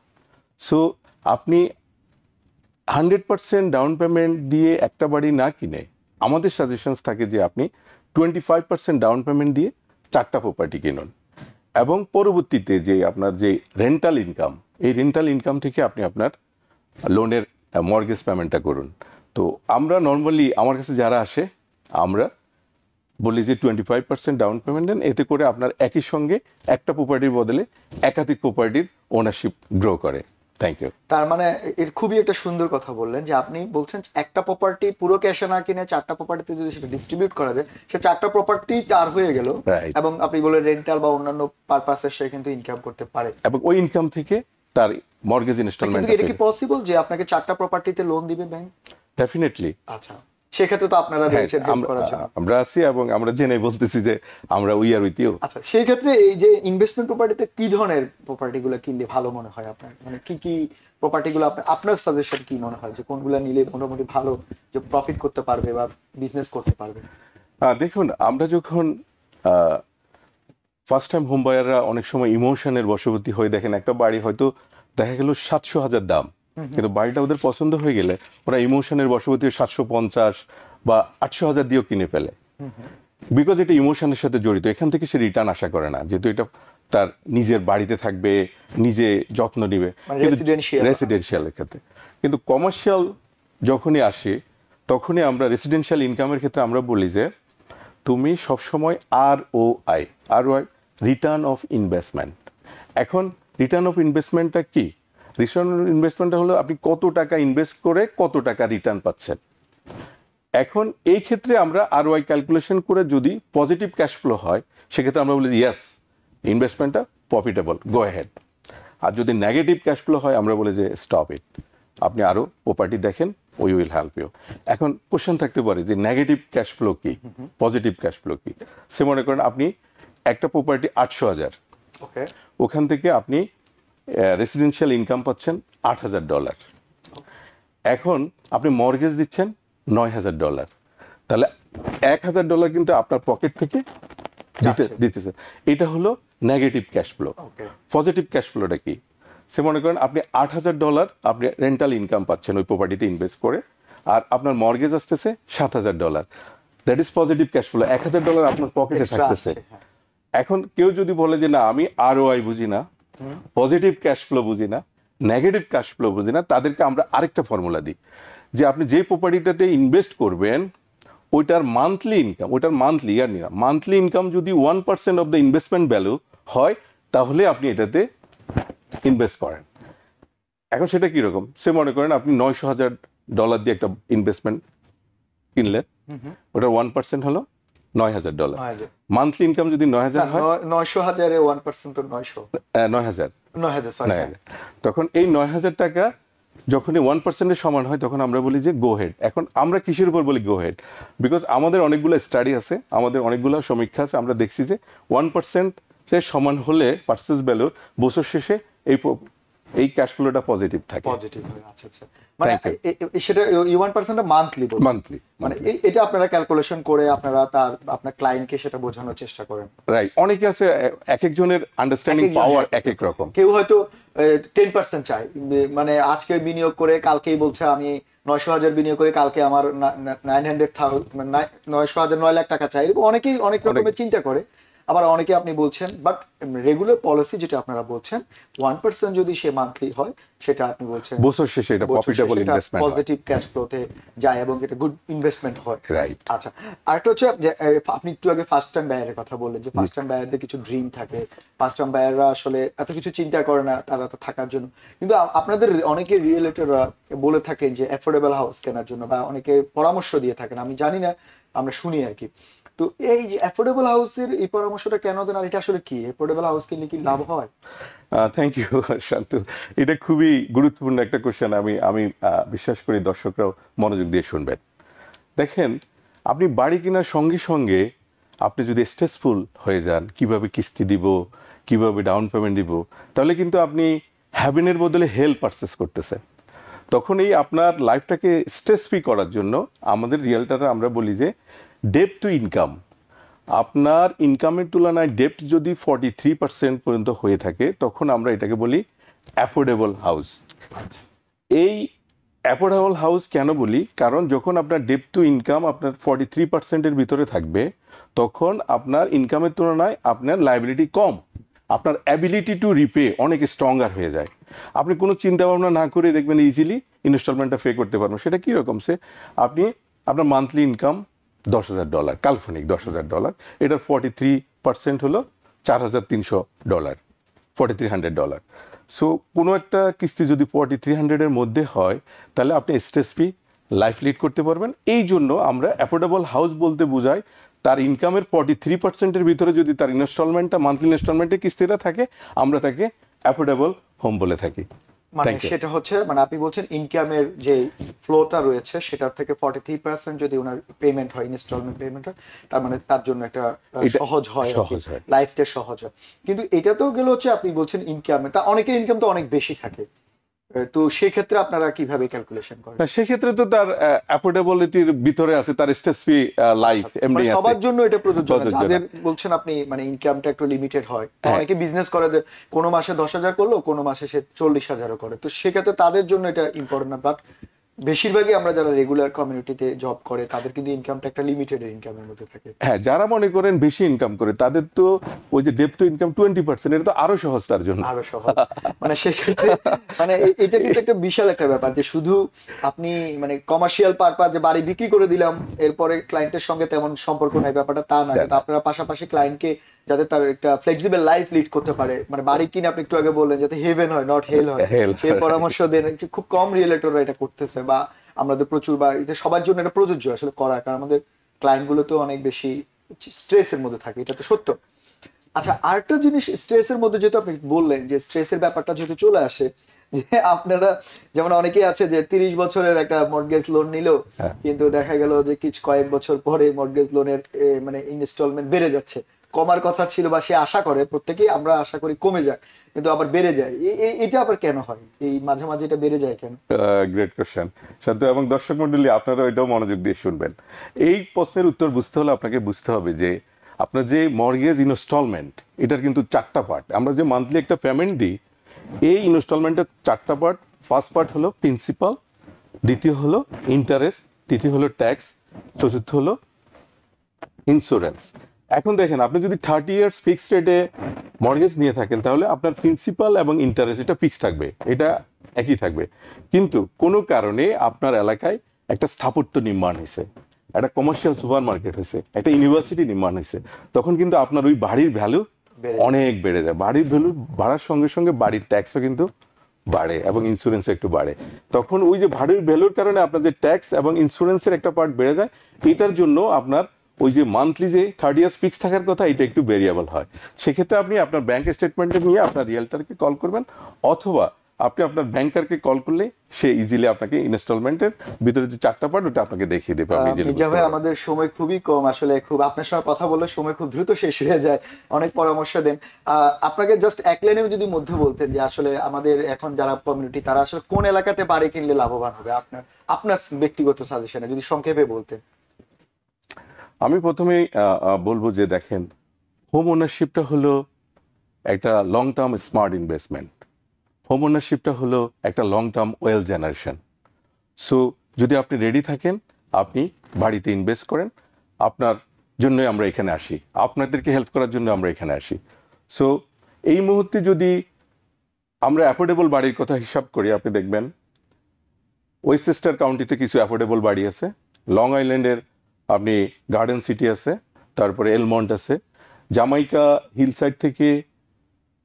Speaker 2: সো আপনি 100% ডাউন পেমেন্ট দিয়ে একটা বাড়ি না কিনে আমাদের সাজেশনস থাকে যে আপনি 25% ডাউন পেমেন্ট দিয়ে 4টা প্রপার্টি কিনুন, এবং পরবর্তীতে যে আপনার যে রেন্টাল ইনকাম, এই রেন্টাল ইনকাম থেকে আপনি আপনার লোনের মর্গেজ পেমেন্টটা করুন। তো আমরা নর্মালি আমার কাছে যারা আসে আমরা বলি যে 25% ডাউন পেমেন্ট দেন, এতে করে আপনার একই সঙ্গে একটা প্রপার্টির বদলে একাধিক প্রপার্টির ওনারশিপ গ্রো করে। Thank you.
Speaker 1: তার মানে এর খুবই একটা সুন্দর কথা বললেন, যে আপনি বলছেন একটা প্রপার্টি পুরো ক্যাশে না কিনে 4টা প্রপার্টিতে যদি সেটা ডিস্ট্রিবিউট করা যায়, সে 4টা প্রপার্টি তার হয়ে গেল,
Speaker 2: Right.
Speaker 1: এবং আপনি বলেন রেন্টাল বা অন্যান্য পারপাসে সে কিন্তু ইনকাম করতে পারে।
Speaker 2: এবং ওই ইনকাম থেকে তার মর্গেজ
Speaker 1: কিন্তু
Speaker 2: ইনস্টলমেন্ট
Speaker 1: এটা কি পসিবল যে আপনাকে 4টা প্রপার্টিতে লোন দিবে ব্যাংক?
Speaker 2: ডেফিনেটলি।
Speaker 1: আচ্ছা, সেক্ষেত্রে তো আপনারা রয়েছেন হেল্প করার জন্য।
Speaker 2: আমরা আছি এবং আমরা জেনে বলতেছি যে আমরা উই আর উইথ ইউ।
Speaker 1: আচ্ছা, সেই ক্ষেত্রে এই যে ইনভেস্টমেন্ট প্রপার্টিতে কি ধরনের প্রপার্টি গুলো কিনলে ভালো মনে হয় আপনার, মানে কি কি প্রপার্টি গুলো আপনার সাজেশন কি মনে হয় যে কোনগুলো নিলে মোটামুটি ভালো, যে প্রফিট করতে পারবে বা বিজনেস করতে পারবে?
Speaker 2: দেখুন, আমরা যখন ফার্স্ট টাইম হোম বায়াররা অনেক সময় ইমোশনের বশবর্তী হয়ে দেখেন একটা বাড়ি হয়তো দেখা গেল 700,000 দাম, কিন্তু বাড়িটা ওদের পছন্দ হয়ে গেলে ওরা ইমোশনের বশবর্তী 750 বা 800,000 দিয়েও কিনে ফেলে, বিকজ এটা ইমোশনের সাথে জড়িত। এখান থেকে সে রিটার্ন আশা করে না, যেহেতু এটা তার নিজের বাড়িতে থাকবে, নিজে যত্ন নিবে, রেসিডেন্সিয়ালের ক্ষেত্রে। কিন্তু কমার্শিয়াল যখনই আসে তখনই আমরা রেসিডেন্সিয়াল ইনকামের ক্ষেত্রে আমরা বলি যে তুমি সবসময় ROI রিটার্ন অফ ইনভেস্টমেন্ট। এখন রিটার্ন অফ ইনভেস্টমেন্টটা কি? রিটার্ন অফ ইনভেস্টমেন্টটা হলো আপনি কত টাকা ইনভেস্ট করে কত টাকা রিটার্ন পাচ্ছেন। এখন এই ক্ষেত্রে আমরা ROI ক্যালকুলেশন করে যদি পজিটিভ ক্যাশ ফ্লো হয় সেক্ষেত্রে আমরা বলি ইয়েস, ইনভেস্টমেন্টটা প্রফিটেবল, গো অ্যাহেড। আর যদি নেগেটিভ ক্যাশ ফ্লো হয় আমরা বলি যে স্টপ ইট, আপনি আরও প্রপার্টি দেখেন, উই উইল হেল্প ইউ। এখন কোশ্চেন থাকতে পারে যে নেগেটিভ ক্যাশ ফ্লো কি, পজিটিভ ক্যাশ ফ্লো কি? সে মনে করেন আপনি একটা প্রপার্টি 800,000, ওখান থেকে আপনি রেসিডেন্সিয়াল ইনকাম পাচ্ছেন $8,000, এখন আপনি মর্গেজ দিচ্ছেন $9,000, তাহলে $1,000 কিন্তু আপনার পকেট থেকে দিতেছে। এটা হলো negative cash flow. Positive cash ফ্লোটা কি? সে মনে করেন আপনি $8,000 আপনি রেন্টাল ইনকাম পাচ্ছেন ওই প্রপার্টিতে ইনভেস্ট করে, আর আপনার মর্গেজ আসতেছে $7,000, that is positive case flow. $1,000 আপনার পকেটে থাকতেছে। এখন কেউ যদি বলে যে না আমি ROI বুঝি না, পজিটিভ ক্যাশ ফ্লো বুঝি না, নেগেটিভ ক্যাশ ফ্লো বুঝি না, তাদেরকে আমরা আরেকটা ফর্মুলা দিই যে আপনি যে প্রপার্টিটাতে ইনভেস্ট করবেন ওইটার মান্থলি ইনকাম, ওইটার মান্থলি ইয়ার না, মান্থলি ইনকাম যদি 1% অফ দ্য ইনভেস্টমেন্ট ভ্যালু হয় তাহলে আপনি এটাতে ইনভেস্ট করেন। এখন সেটা কিরকম? সে মনে করেন আপনি $900,000 দিয়ে একটা ইনভেস্টমেন্ট কিনলেন, ওটার 1% হলো $9,000। মান্থলি ইনকাম যদি 9,000 হয়,
Speaker 1: 900,000 1% তো
Speaker 2: 9,000,
Speaker 1: 9,000,
Speaker 2: তখন এই 9,000 টাকা যখনই 1%-এর সমান হয় তখন আমরা বলি যে গো হেড। এখন আমরা কিসের উপর বলি গো হেড? বিকজ আমাদের অনেকগুলো স্টাডি আছে, আমাদের অনেকগুলো সমীক্ষা আছে, আমরা দেখছি যে 1%-এর সমান হলে পারচেজ ভ্যালু বছর শেষে এই ক্যাশ ফ্লোটা পজিটিভ থাকে।
Speaker 1: পজিটিভ হয়। আচ্ছা আচ্ছা, মানে সেটা 1% মান্থলি, মানে এটা আপনারা ক্যালকুলেশন করে আপনারা আপনার ক্লায়েন্টকে সেটা বোঝানোর চেষ্টা করেন।
Speaker 2: রাইট। অনেকে আছে এক একজনের আন্ডারস্ট্যান্ডিং পাওয়ার এক এক রকম।
Speaker 1: কেউ হয়তো 10% চায়, মানে আজকে বিনিয়োগ করে কালকেই বলছে আমি 900,000 বিনিয়োগ করে কালকে আমার 900,000 9 লাখ টাকা চাই, অনেকেই অনেক রকমের চিন্তা করে। আবার অনেকে আপনি বলছেন বাট রেগুলার পলিসি যেটা আপনারা বলছেন 1% যদি সে মান্থলি হয় সেটা আপনি বলছেন
Speaker 2: বছর শেষে এটা প্রফিটেবল ইনভেস্টমেন্ট হয়।
Speaker 1: পজিটিভ ক্যাশ ফ্লোতে যায় এবং এটা গুড ইনভেস্টমেন্ট হয়।
Speaker 2: রাইট।
Speaker 1: আচ্ছা, আরেকটা হচ্ছে যে আপনি একটু আগে ফার্স্ট টাইম বায়ারের কথা বললেন যে ফার্স্ট টাইম বায়ারদের কিছু ড্রিম থাকে, ফার্স্ট টাইম বায়াররা আসলে এত কিছু চিন্তা করে না তারা তো থাকার জন্য, কিন্তু আপনাদের অনেকে রিয়েলিটররা বলে থাকেন যে অ্যাফোর্ডেবল হাউস কেনার জন্য বা অনেকে পরামর্শ দিয়ে থাকেন, আমি জানি না, আমরা শুনি আর কি। তো এই যে অ্যাফোর্ডেবল হাউসের এই পরামর্শটা কেন দেন, আর এটা আসলে কি অ্যাফোর্ডেবল হাউস কিনলে কি লাভ হয়?
Speaker 2: থ্যাংক ইউ শান্তু, এটা খুবই গুরুত্বপূর্ণ একটা কোশ্চেন। আমি আমি বিশ্বাস করি দর্শকরাও মনোযোগ দিয়ে শুনবেন। দেখেন, আপনি বাড়ি কেনার সঙ্গে সঙ্গে আপনি যদি স্ট্রেসফুল হয়ে যান, কিভাবে কিস্তি দিব, কিভাবে ডাউন পেমেন্ট দিব, তাহলে কিন্তু আপনি হ্যাভেনের বদলে হেল পারচেস করতেছেন। তখন এই আপনার লাইফটাকে স্ট্রেস ফ্রি করার জন্য আমাদের রিয়েলটারে আমরা বলি যে ডেট টু ইনকাম, আপনার ইনকামের তুলনায় ডেপ্ট যদি 43% পর্যন্ত হয়ে থাকে তখন আমরা এটাকে বলি অ্যাফোর্ডেবল হাউস। এই অ্যাফোর্ডেবল হাউস কেন বলি, কারণ যখন আপনার ডেপ্ট টু ইনকাম আপনার 43%-এর ভিতরে থাকবে তখন আপনার ইনকামের তুলনায় আপনার লায়াবিলিটি কম, আপনার অ্যাবিলিটি টু রিপে অনেক স্ট্রঙ্গার হয়ে যায়। আপনি কোনো চিন্তা ভাবনা না করে দেখবেন ইজিলি ইনস্টলমেন্টটা পে করতে পারবেন। সেটা কীরকম, সে আপনি আপনার মান্থলি ইনকাম $10,000, কাল্পনিক $10,000, এটার 43% হলো $4,300, $4,300। সো কোনো একটা কিস্তি যদি 4,300-এর মধ্যে হয় তাহলে আপনি স্ট্রেস ফ্রি লাইফ লিড করতে পারবেন। এই জন্য আমরা অ্যাফোর্ডেবল হাউস বলতে বোঝাই তার ইনকামের 43%-এর ভিতরে যদি তার ইনস্টলমেন্টটা মান্থলি ইনস্টলমেন্টের কিস্তিটা থাকে আমরা তাকে অ্যাফোর্ডেবল হোম বলে থাকি।
Speaker 1: মানে সেটা হচ্ছে মানে আপনি বলছেন ইনকামের যে ফ্লোটা রয়েছে সেটার থেকে 43% যদি ওনার পেমেন্ট হয়, ইনস্টলমেন্ট পেমেন্ট হয়, তার মানে তার জন্য একটা সহজ হয়, লাইফটা সহজ হয়। কিন্তু এটা তো গেল হচ্ছে আপনি বলছেন ইনকামে, তা অনেকের ইনকাম তো অনেক বেশি থাকে, তো সেই ক্ষেত্রে আপনারা কিভাবে ক্যালকুলেশন করেন?
Speaker 2: সেক্ষেত্রে তো তার অ্যাফোর্ডেবিলিটির ভিতরে আছে, তার স্ট্রেস ফ্রি লাইফ এমনি আছে।
Speaker 1: সবার জন্য এটা প্রযোজ্য না, যাদের বলছেন আপনি মানে ইনকামটা একটু লিমিটেড হয়, অনেকে বিজনেস করে কোনো মাসে 10,000 করলো, কোনো মাসে সে 40,000 করে, তো সেক্ষেত্রে তাদের জন্য এটা ইম্পর্টেন্ট না। বাট বেশিরভাগই আমরা যারা রেগুলার কমিউনিটিতে জব করে তাদের কিন্তু ইনকামটা একটা লিমিটেড ইনকামের মধ্যে থাকে।
Speaker 2: হ্যাঁ, যারা মনে করেন বেশি ইনকাম করে তাদের তো ওই যে ডেপ্ট টু ইনকাম 20%, এটা তো আরো সহজ তার জন্য,
Speaker 1: আরো সহজ। মানে সেক্ষেত্রে মানে এটা কিন্তু একটা বিশাল একটা ব্যাপার যে শুধু আপনি মানে কমার্শিয়াল পারপাস যে বাড়ি বিক্রি করে দিলাম এরপরে ক্লায়েন্টের সঙ্গে তেমন সম্পর্ক নাই, ব্যাপারটা তা না। আপনারা পাশাপাশি ক্লায়েন্টকে যাতে তার একটা ফ্লেক্সিবল লাইফ লিড করতে পারে, মানে বাড়ি কিনে আপনি একটু আগে বললেন যাতে হেভেন হয় নট হেল হয়, সেই পরামর্শ দেন। খুব কম রিয়েলেটররা এটা করতেছে বা আমাদের প্রচুর, বা এটা সবার জন্য এটা প্রযোজ্য আসলে করা, কারণ আমাদের ক্লায়েন্ট গুলো তো অনেক বেশি স্ট্রেসের মধ্যে থাকে, এটা তো সত্য। আচ্ছা, আরেকটা জিনিস স্ট্রেসের মধ্যে যেহেতু আপনি বললেন যে স্ট্রেসের ব্যাপারটা যেহেতু চলে আসে, যে আপনারা যেমন অনেকেই আছে যে 30 বছরের একটা মর্টগেজ লোন নিল, কিন্তু দেখা গেল যে কিছু কয়েক বছর পরে মর্টগেজ লোনের মানে ইনস্টলমেন্ট বেড়ে যাচ্ছে, কমার কথা ছিল বা সে আশা করে, প্রত্যেকেই আমরা আশা করি কমে যায়, কিন্তু আবার বেড়ে যায়। এটা আবার কেন হয়, এই মাঝে মাঝে এটা বেড়ে যায় কেন?
Speaker 2: গ্রেট কোশ্চেন শান্ত, এবং দর্শক মন্ডলী আপনারা এটাও মনোযোগ দিয়ে শুনবেন। এই প্রশ্নের উত্তর বুঝতে হলে আপনাকে বুঝতে হবে যে আপনার যে মর্গেজ ইনস্টলমেন্ট এটার কিন্তু 4টা পার্ট। আমরা যে মান্থলি একটা পেমেন্ট দিই এই ইনস্টলমেন্টের 4টা পার্ট। ফার্স্ট পার্ট হলো প্রিন্সিপাল, দ্বিতীয় হলো ইন্টারেস্ট, তৃতীয় হলো ট্যাক্স, চতুর্থ হলো ইন্স্যুরেন্স। এখন দেখেন, আপনি যদি 30 ইয়ার্স ফিক্সড রেটে মর্গেজ নিয়ে থাকেন তাহলে আপনার প্রিন্সিপাল এবং ইন্টারেস্ট এটা ফিক্স থাকবে, এটা একই থাকবে। কিন্তু কোনো কারণে আপনার এলাকায় একটা স্থাপত্য নির্মাণ হয়েছে, একটা কমার্শিয়াল সুপার মার্কেট হয়েছে, একটা ইউনিভার্সিটি নির্মাণ হয়েছে, তখন কিন্তু আপনার ওই বাড়ির ভ্যালু অনেক বেড়ে যায়। বাড়ির ভ্যালু বাড়ার সঙ্গে সঙ্গে বাড়ির ট্যাক্সও কিন্তু বাড়ে এবং ইন্স্যুরেন্সও একটু বাড়ে। তখন ওই যে বাড়ির ভ্যালুর কারণে আপনার যে ট্যাক্স এবং ইন্স্যুরেন্সের একটা পার্ট বেড়ে যায়, এটার জন্য আপনার ওই যে মান্থলি যে 30 ইয়ার্স ফিক্স থাকার কথা এটা একটু ভেরিয়েবল হয়। সেক্ষেত্রে আপনি আপনার ব্যাংক স্টেটমেন্টে নিয়ে আপনার রিয়েলটারকে কল করবেন, অথবা আপনি আপনার ব্যাংকারকে কল করলে সে ইজিলি আপনাকে ইনস্টলমেন্টের ভিতরে যে 4টা পার্ট ওটা আপনাকে দেখিয়ে দেবে।
Speaker 1: ভাই, আমাদের সময় খুবই কম আসলে, খুব আপনার সঙ্গে কথা বললে সময় খুব দ্রুত শেষ হয়ে যায়, অনেক পরামর্শ দেন। আপনাকে জাস্ট এক লাইনেও যদি মধ্যে বলতেন যে আসলে আমাদের এখন যারা কমিউনিটি তারা আসলে কোন এলাকাতে বাড়ি কিনলে লাভবান হবে আপনার ব্যক্তিগত সাজেশনে যদি সংক্ষেপে বলতেন।
Speaker 2: আমি প্রথমেই বলবো যে দেখেন, হোম ওনারশিপটা হলো একটা long term smart investment. Home ওনারশিপটা হলো একটা long term wealth generation. So যদি আপনি রেডি থাকেন আপনি বাড়িতে ইনভেস্ট করেন, আপনার জন্যই আমরা এখানে আসি, আপনাদেরকে হেল্প করার জন্য আমরা এখানে আসি। সো এই মুহূর্তে যদি আমরা অ্যাফোর্ডেবল বাড়ির কথা হিসাব করি, আপনি দেখবেন ওয়েস্টেস্টার কাউন্টিতে কিছু অ্যাফোর্ডেবল বাড়ি আছে, লং আইল্যান্ডের আপনি গার্ডেন সিটি আছে, তারপরে এলমন্ট আছে, জামাইকা হিলসাইড থেকে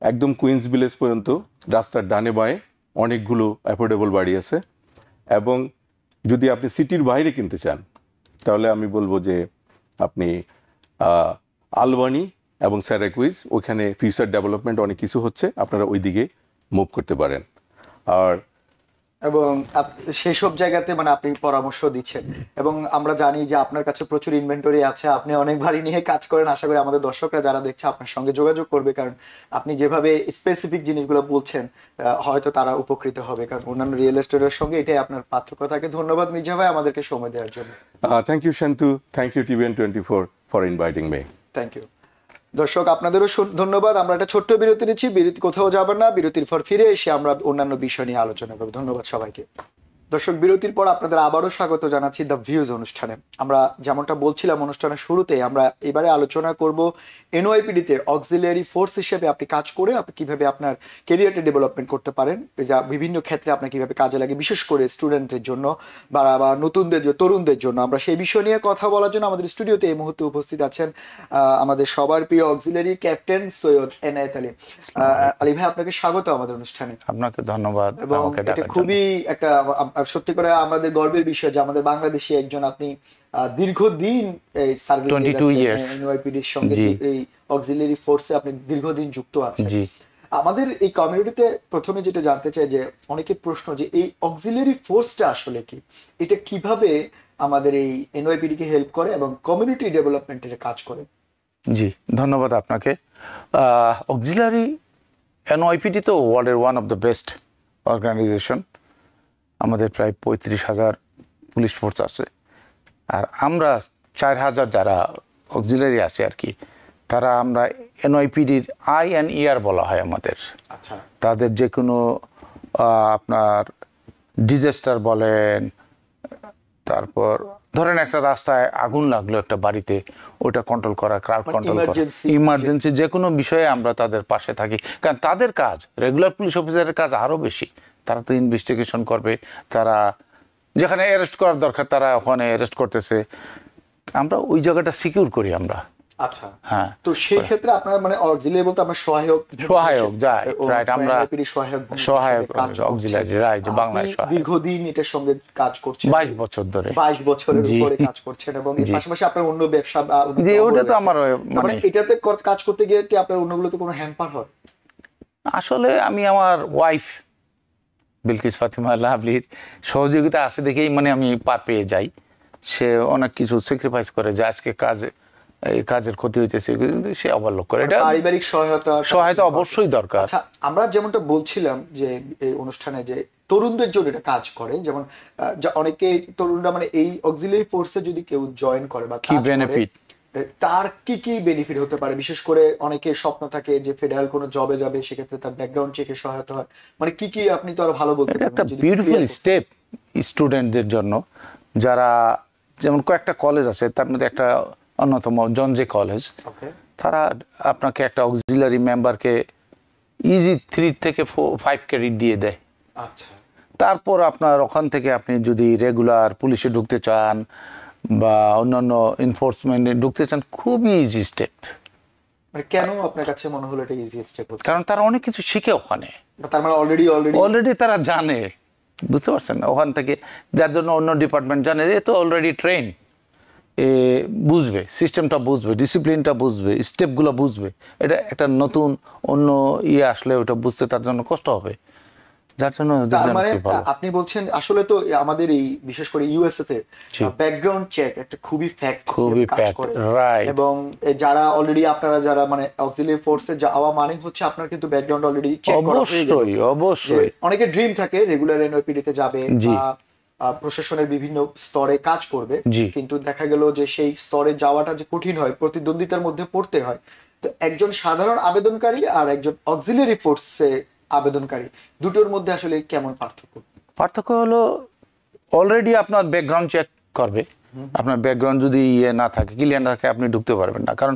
Speaker 2: একদম কুইন্স ভিলেজ পর্যন্ত রাস্তার ডানে বাঁয়ে অনেকগুলো অ্যাফোর্ডেবল বাড়ি আছে। এবং যদি আপনি সিটির বাইরে কিনতে চান তাহলে আমি বলবো যে আপনি আলবানি এবং স্যারাকুইজ, ওইখানে ফিউচার ডেভেলপমেন্ট অনেক কিছু হচ্ছে, আপনারা ওই দিকে মুভ করতে পারেন। আর
Speaker 1: এবং সেই সব জায়গাতে মানে আপনি পরামর্শ দিচ্ছেন, এবং আমরা জানি যে আপনার কাছে প্রচুর ইনভেন্টরি আছে, আপনি অনেক বাড়ি নিয়ে কাজ করেন। আশা করি আমাদের দর্শকরা যারা দেখছে আপনার সঙ্গে যোগাযোগ করবে, কারণ আপনি যেভাবে স্পেসিফিক জিনিসগুলো বলছেন হয়তো তারা উপকৃত হবে, কারণ অন্যান্য রিয়েল এস্টেটের সঙ্গে এটাই আপনার পার্থক্য থাকে। ধন্যবাদ মির্জা ভাই আমাদেরকে সময় দেওয়ার জন্য।
Speaker 2: Thank you Shantu, thank you TVN24 for inviting me.
Speaker 1: Thank you. দর্শক আপনাদেরও ধন্যবাদ। আমরা একটা ছোট্ট বিরতি নিচ্ছি, বিরতি কোথাও যাবেন না, বিরতির পর ফিরে এসে আমরা অন্যান্য বিষয় নিয়ে আলোচনা করব। ধন্যবাদ সবাইকে। দর্শক বিরতির পর আপনাদের আবারও স্বাগত জানাচ্ছি দ্য ভিউজ অনুষ্ঠানে। আমরা যেমনটা বলছিলাম অনুষ্ঠানের শুরুতে, আমরা এবারে আলোচনা করব এনওআইপিডিতে অক্সিলিয়ারি ফোর্স হিসেবে আপনি কাজ করে আপনি কিভাবে আপনার ক্যারিয়ারটা ডেভেলপমেন্ট করতে পারেন, যা বিভিন্ন ক্ষেত্রে আপনার কিভাবে কাজে লাগে, বিশেষ করে স্টুডেন্টের জন্য বা নতুনদের তরুণদের জন্য। আমরা সেই বিষয় নিয়ে কথা বলার জন্য আমাদের স্টুডিওতে এই মুহূর্তে উপস্থিত আছেন আমাদের সবার প্রিয় অক্সিলিয়ারি ক্যাপ্টেন সৈয়দ এনায়েত আলী। আলী ভাই, আপনাকে স্বাগত আমাদের অনুষ্ঠানে।
Speaker 3: আপনাকে ধন্যবাদ।
Speaker 1: এবং এটা খুবই একটা সত্যি করে আমাদের গর্বের বিষয় যে আমাদের বাংলাদেশে একজন আপনি দীর্ঘদিন এই সার্ভিস
Speaker 3: 22 years
Speaker 1: এনওআইপিডির সঙ্গে এই অক্সিলিয়ারি ফোর্সে আপনি দীর্ঘদিন যুক্ত আছেন।
Speaker 3: জি,
Speaker 1: আমাদের এই কমিউনিটিতে প্রথমে যেটা জানতে চাই যে অনেকের প্রশ্ন যে এই অক্সিলিয়ারি ফোর্সটা আসলে কি, এটা কিভাবে আমাদের এই এনওআইপিডি কে হেল্প করে এবং কমিউনিটি ডেভেলপমেন্টের কাজ করে।
Speaker 3: জি, ধন্যবাদ আপনাকে। অক্সিলারি এনওআইপিডি তো ওয়ার্ল্ডের one of the best organisation. আমাদের প্রায় 35,000 পুলিশ ফোর্স আছে, আর আমরা 4,000 যারা অক্সিলারি আছে আর কি, তারা আমরা এনওআইপিডির INER বলা হয় আমাদের।
Speaker 1: আচ্ছা,
Speaker 3: তাদের যে কোনো আপনার ডিজাস্টার বলেন, তারপর ধরেন একটা রাস্তায় আগুন লাগলো একটা বাড়িতে, ওটা কন্ট্রোল করা, ক্রাউড কন্ট্রোল করা, ইমার্জেন্সি যে কোনো বিষয়ে আমরা তাদের পাশে থাকি। কারণ তাদের কাজ, রেগুলার পুলিশ অফিসারের কাজ আরও বেশি। তারা তো ইনভেস্টিগেশন করবে, তারা যেখানে অ্যারেস্ট করার দরকার তারা ওখানে অ্যারেস্ট করতেছে, আমরা ওই জায়গাটা সিকিউর করি আমরা।
Speaker 1: আচ্ছা,
Speaker 3: হ্যাঁ।
Speaker 1: তো সেই ক্ষেত্রে আপনার মানে অক্সিলিয়ারি বলতে আমরা সহায়ক
Speaker 3: যায়, রাইট, আমরা সহায়ক অক্সিলিয়ারি, রাইট, বাংলায় সহায়ক।
Speaker 1: দীর্ঘদিন এটার সঙ্গে কাজ করছেন,
Speaker 3: 22 বছর ধরে,
Speaker 1: 22 বছরের উপরে কাজ করছেন, এবং এর পাশাপাশি আপনার অন্য ব্যবসা বা
Speaker 3: জি, ওটা তো আমার
Speaker 1: মানে এটাতে কাজ করতে গিয়ে কি আপনার অন্যগুলোতে কোনো হ্যাম্পার হয়?
Speaker 3: আসলে আমি আমার ওয়াইফ বিলকিস ফাতিমা লাভলির সহযোগিতা আছে দেখেই মানে আমি পার পেয়ে যাই। সে অনেক কিছু স্যাক্রিফাইস করে, যে আজকে এই কাজের ক্ষতি হইতেছে কিন্তু সে অবলোক করে। এটা
Speaker 1: পারিবারিক সহায়তা
Speaker 3: অবশ্যই দরকার।
Speaker 1: আচ্ছা, আমরা যেমনটা বলছিলাম যে এই অনুষ্ঠানে যে তরুণদের জন্য এটা কাজ করে, যেমন অনেকে তরুণরা মানে এই অক্সিলিয়ারি ফোর্সে যদি কেউ জয়েন করে বা
Speaker 3: কি বেনিফিট,
Speaker 1: তার কি কি বেনিফিট হতে পারে? বিশেষ করে অনেকের স্বপ্ন থাকে যে ফেডারেল কোনো জবে যাবে, সেক্ষেত্রে তার ব্যাকগ্রাউন্ড চেকে সহায়তা হয়, মানে কি কি আপনি তো আরো ভালো বলতে পারবেন।
Speaker 3: একটা বিউটিফুল স্টেপ স্টুডেন্টদের জন্য, যারা যেমন কয়েকটা কলেজ আছে, তার মধ্যে একটা অন্যতম জন জে কলেজ। তারা আপনাকে একটা অক্সিলারি মেম্বারকে ইজি 3 থেকে 5 ক্রেডিট দিয়ে দেয়।
Speaker 1: আচ্ছা,
Speaker 3: তারপর আপনার ওখান থেকে আপনি যদি রেগুলার পুলিশে ঢুকতে চান বা অন্যান্য এনফোর্সমেন্টে ঢুকতে চান, খুবই ইজি স্টেপ।
Speaker 1: মানে কেন আপনার কাছে মনে হলো এটা ইজি স্টেপ?
Speaker 3: কারণ তারা অনেক কিছু শিখে ওখানে,
Speaker 1: তার মানে
Speaker 3: অলরেডি তারা জানে, বুঝতে পারছেন? ওখান থেকে যার জন্য অন্য ডিপার্টমেন্ট জানে, এ তো অলরেডি ট্রেন, এ বুঝবে, সিস্টেমটা বুঝবে, ডিসিপ্লিনটা বুঝবে, স্টেপগুলো বুঝবে। এটা একটা নতুন অন্য আসলে ওটা বুঝতে তার জন্য কষ্ট হবে, যার জন্য
Speaker 1: আপনি বলছেন আসলে তো আমাদের এই বিশেষ করে ইউএসএ তে ব্যাকগ্রাউন্ড চেক একটা খুবই ফ্যাক্ট,
Speaker 3: রাইট।
Speaker 1: এবং যারা অলরেডি আপনারা যারা মানে অক্সিলিয়ারি ফোর্সে যাওয়া মানে হচ্ছে আপনার কিন্তু ব্যাকগ্রাউন্ড অলরেডি চেক করা হয়ে গেছে।
Speaker 3: অবশ্যই
Speaker 1: অনেকে ড্রিম থাকে রেগুলার এনওআইপিডি তে যাবে বা প্রশাসনের বিভিন্ন স্তরে কাজ করবে, কিন্তু দেখা গেল যে সেই স্তরে যাওয়াটা যে কঠিন হয়, প্রতিদ্বন্দ্বিতার মধ্যে পড়তে হয়। তো একজন সাধারণ আবেদনকারী আর একজন অক্সিলিয়ারি ফোর্সে আবেদনকারী, দুটোর মধ্যে আসলে কেমন পার্থক্য?
Speaker 3: পার্থক্য হলো অলরেডি আপনার ব্যাকগ্রাউন্ড চেক করবে, আপনার ব্যাকগ্রাউন্ড যদি না থাকে, ক্লিয়ার না থাকে, আপনি ঢুকতে পারবেন না। কারণ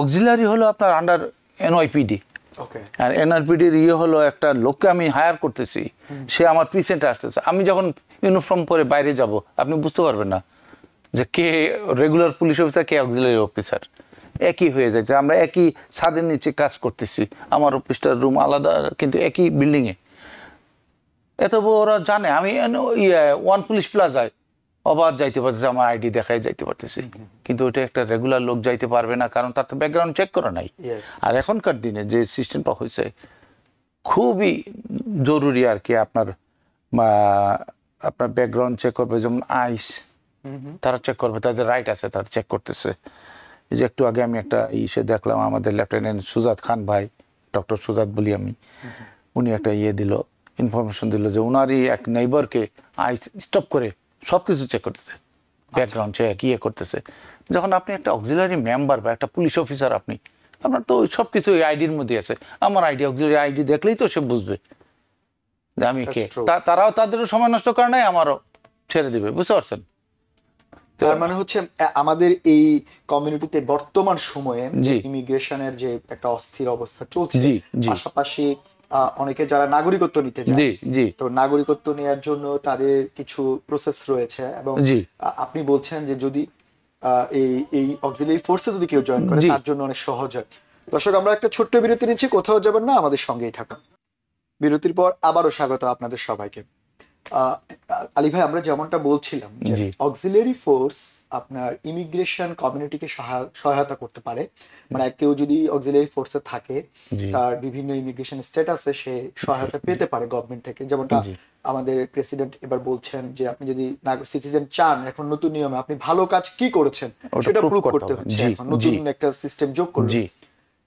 Speaker 3: অক্সিলারি হলো আপনার আন্ডার এনওয়াইপিডি,
Speaker 1: ওকে,
Speaker 3: আর এনআরপিডির হলো একটা লোককে আমি হায়ার করতেছি, সে আমার প্রিসেন্টে আসতেছে। আমি যখন ইউনিফর্ম পরে বাইরে যাব, আপনি বুঝতে পারবেন না যে কে রেগুলার পুলিশ অফিসার, কে অক্সিলারি অফিসার। একই হয়ে যাচ্ছে, আমরা একই ছাদের নিচে কাজ করতেছি, আমার অফিসটার রুম আলাদা কিন্তু একই বিল্ডিংয়ে। এত ওরা জানে আমি ওয়ান পুলিশ প্লাজায় অবাধ যাইতে পারতেছি, আমার আইডি দেখায় যাইতে পারতেছি, কিন্তু ওইটা একটা রেগুলার লোক যাইতে পারবে না, কারণ তার তো ব্যাকগ্রাউন্ড চেক করা নাই। আর এখনকার দিনে যে সিস্টেমটা হয়েছে খুবই জরুরি আর কি, আপনার ব্যাকগ্রাউন্ড চেক করবে, যেমন আইস তারা চেক করবে, তাদের রাইট আছে, তারা চেক করতেছে। এই যে একটু আগে আমি একটা ইসে দেখলাম, আমাদের লেফটেন্যান্ট সুজাত খান ভাই, ডক্টর সুজাত বলি আমি, উনি একটা দিল, ইনফরমেশন দিল যে উনারই এক নেইবারকে আইস স্টপ করে সব কিছু চেক করতেছে, ব্যাকগ্রাউন্ড চেক করতেছে। যখন আপনি একটা অক্সিলারি মেম্বার বা একটা পুলিশ অফিসার, আপনার তো সব কিছু এই আইডির মধ্যে আছে। আমার আইডি, অক্সিলারি আইডি দেখলেই তো সে বুঝবে যে আমি কে। তারাও তাদেরও সময় নষ্ট করে নাই, আমারও ছেড়ে দিবে, বুঝতে পারছেন?
Speaker 1: তার মানে হচ্ছে আমাদের এই কমিউনিটিতে বর্তমান সময়ে ইমিগ্রেশনের যে একটা অস্থির অবস্থা চলছে, পাশাপাশি অনেকে যারা নাগরিকত্ব নিতে যায়, তো নাগরিকত্ব নেওয়ার জন্য তাদের কিছু প্রসেস রয়েছে, এবং আপনি বলছেন যে যদি এই অক্সিলারি ফোর্সে যদি কেউ জয়েন করে, তার জন্য অনেক সহজ হয়। দর্শক, আমরা একটা ছোট্ট বিরতি নিচ্ছি, কোথাও যাবেন না, আমাদের সঙ্গেই থাকুন। বিরতির পর আবারও স্বাগত আপনাদের সবাইকে। আলী ভাই, আমরা যেমনটা বলছিলাম, অক্সিলারি ফোর্স আপনার ইমিগ্রেশন কমিউনিটিকে সহায়তা করতে পারে। মানে কেউ যদি অক্সিলারি ফোর্সে থাকে, তার বিভিন্ন ইমিগ্রেশন স্ট্যাটাসে সে সহায়তা পেতে পারে গভর্নমেন্ট থেকে। যেমনটা আমাদের প্রেসিডেন্ট এবার বলছেন যে আপনি যদি সিটিজেন চান, এখন নতুন নিয়মে আপনি ভালো কাজ কি করেছেন সেটা প্রুভ করতে হচ্ছে, এখন নতুন একটা সিস্টেম যোগ করবে।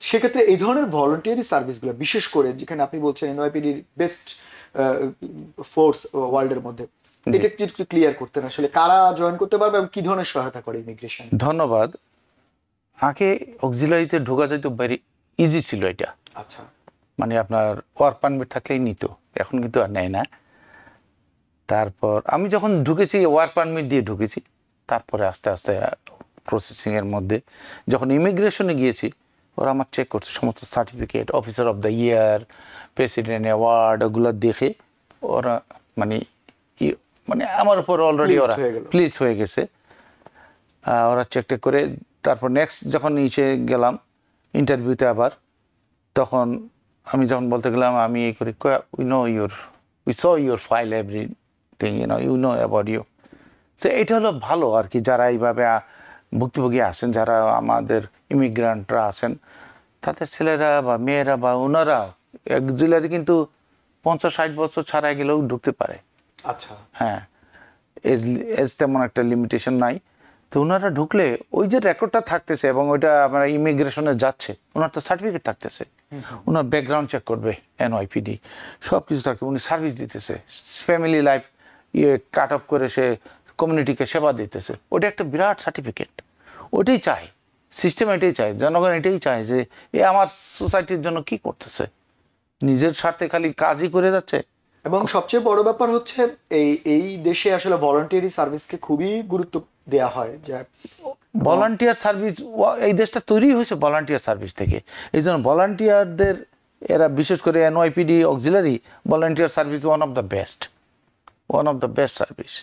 Speaker 1: সেক্ষেত্রে এই ধরনের ভলান্টিয়ারি সার্ভিসগুলো, বিশেষ করে যেখানে আপনি বলছেন এনওয়াইপিডির বেস্ট ফোর্স ওয়ার্ল্ডের মধ্যে, এটা একটু ক্লিয়ার করতেন, আসলে কারা জয়েন করতে পারবে এবং কি ধরনের সহায়তা করে ইমিগ্রেশন?
Speaker 3: ধন্যবাদ। আগে অক্সিলারিতে ঢোকা যেত ভেরি ইজি ছিল এটা,
Speaker 1: আচ্ছা,
Speaker 3: মানে আপনার ওয়ার্ক পারমিট থাকলেই নিত, এখন কিন্তু আর নেয় না। তারপর আমি যখন ঢুকেছি ওয়ার্ক পারমিট দিয়ে ঢুকেছি, তারপরে আস্তে আস্তে প্রসেসিং এর মধ্যে যখন ইমিগ্রেশনে গিয়েছি, ওরা আমার চেক করছে সমস্ত certificate, officer of the year, president award, ওগুলো দেখে ওরা মানে আমার উপর অলরেডি ওরা প্লিজ হয়ে গেছে। ওরা চেক টেক করে তারপর নেক্সট যখন নিচে গেলাম ইন্টারভিউতে, আবার তখন আমি যখন বলতে গেলাম আমি এই করি, we saw your file everything, you know about you. তো এটা হলো ভালো আর কি, যারা এইভাবে ভুক্তভোগী আছেন, যারা আমাদের ইমিগ্রান্টরা আছেন, তাদের ছেলেরা বা মেয়েরা বা ওনারা অক্সিলারি কিন্তু 50-60 বছর ছাড়া গেলেও ঢুকতে পারে।
Speaker 1: আচ্ছা,
Speaker 3: হ্যাঁ, এজ তেমন একটা লিমিটেশন নাই। তো ওনারা ঢুকলে ওই যে রেকর্ডটা থাকতেছে এবং ওইটা আপনার ইমিগ্রেশনে যাচ্ছে, ওনার তো সার্টিফিকেট থাকতেছে, ওনার ব্যাকগ্রাউন্ড চেক করবে এনওয়াইপিডি, সব কিছু থাকছে, উনি সার্ভিস দিতেছে, ফ্যামিলি লাইফ কাট অফ করে সে কমিউনিটিকে সেবা দিতেছে, ওটা একটা বিরাট সার্টিফিকেট। ওইটাই চাই সিস্টেম, এটাই চাই জনগণ, এটাই চায় যে এ আমার সোসাইটির জন্য কি করতেছে, নিজের স্বার্থে খালি কাজই করে যাচ্ছে।
Speaker 1: এবং সবচেয়ে বড় ব্যাপার হচ্ছে এই দেশে আসলে ভলান্টিয়ারি সার্ভিসকে খুবই গুরুত্ব দেওয়া হয়। যে
Speaker 3: ভলান্টিয়ার সার্ভিস, এই দেশটা তৈরি হয়েছে ভলান্টিয়ার সার্ভিস থেকে, এই জন্য ভলান্টিয়ারদের এরা বিশেষ করে NYPD auxiliary volunteer service one of the best service.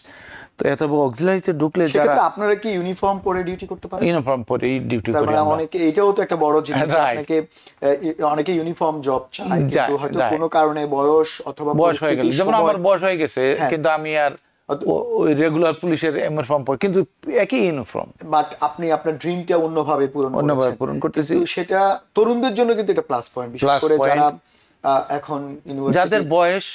Speaker 3: তো এত অক্সিলারিতে ঢুকলে যারা,
Speaker 1: আপনারা কি ইউনিফর্ম পরে ডিউটি করতে পারেন?
Speaker 3: ইউনিফর্ম পরে ডিউটি করি আমরা।
Speaker 1: অনেকে, এটাও তো একটা বড় জিনিস, অনেকে ইউনিফর্ম জব চায়, কিন্তু হয়তো কোনো কারণে বয়স
Speaker 3: হয়ে গেল, যেমন আমার বয়স হয়ে গেছে, কিন্তু আমি আর ওই রেগুলার পুলিশের ইউনিফর্ম পরে, কিন্তু একই ইউনিফর্ম,
Speaker 1: বাট আপনি আপনার ড্রিমটা অন্যভাবে পূরণ করতেছি। সেটা তরুণদের জন্য কিন্তু এটা প্লাস পয়েন্ট, বিশেষ করে যারা এখন
Speaker 3: যাদের বয়স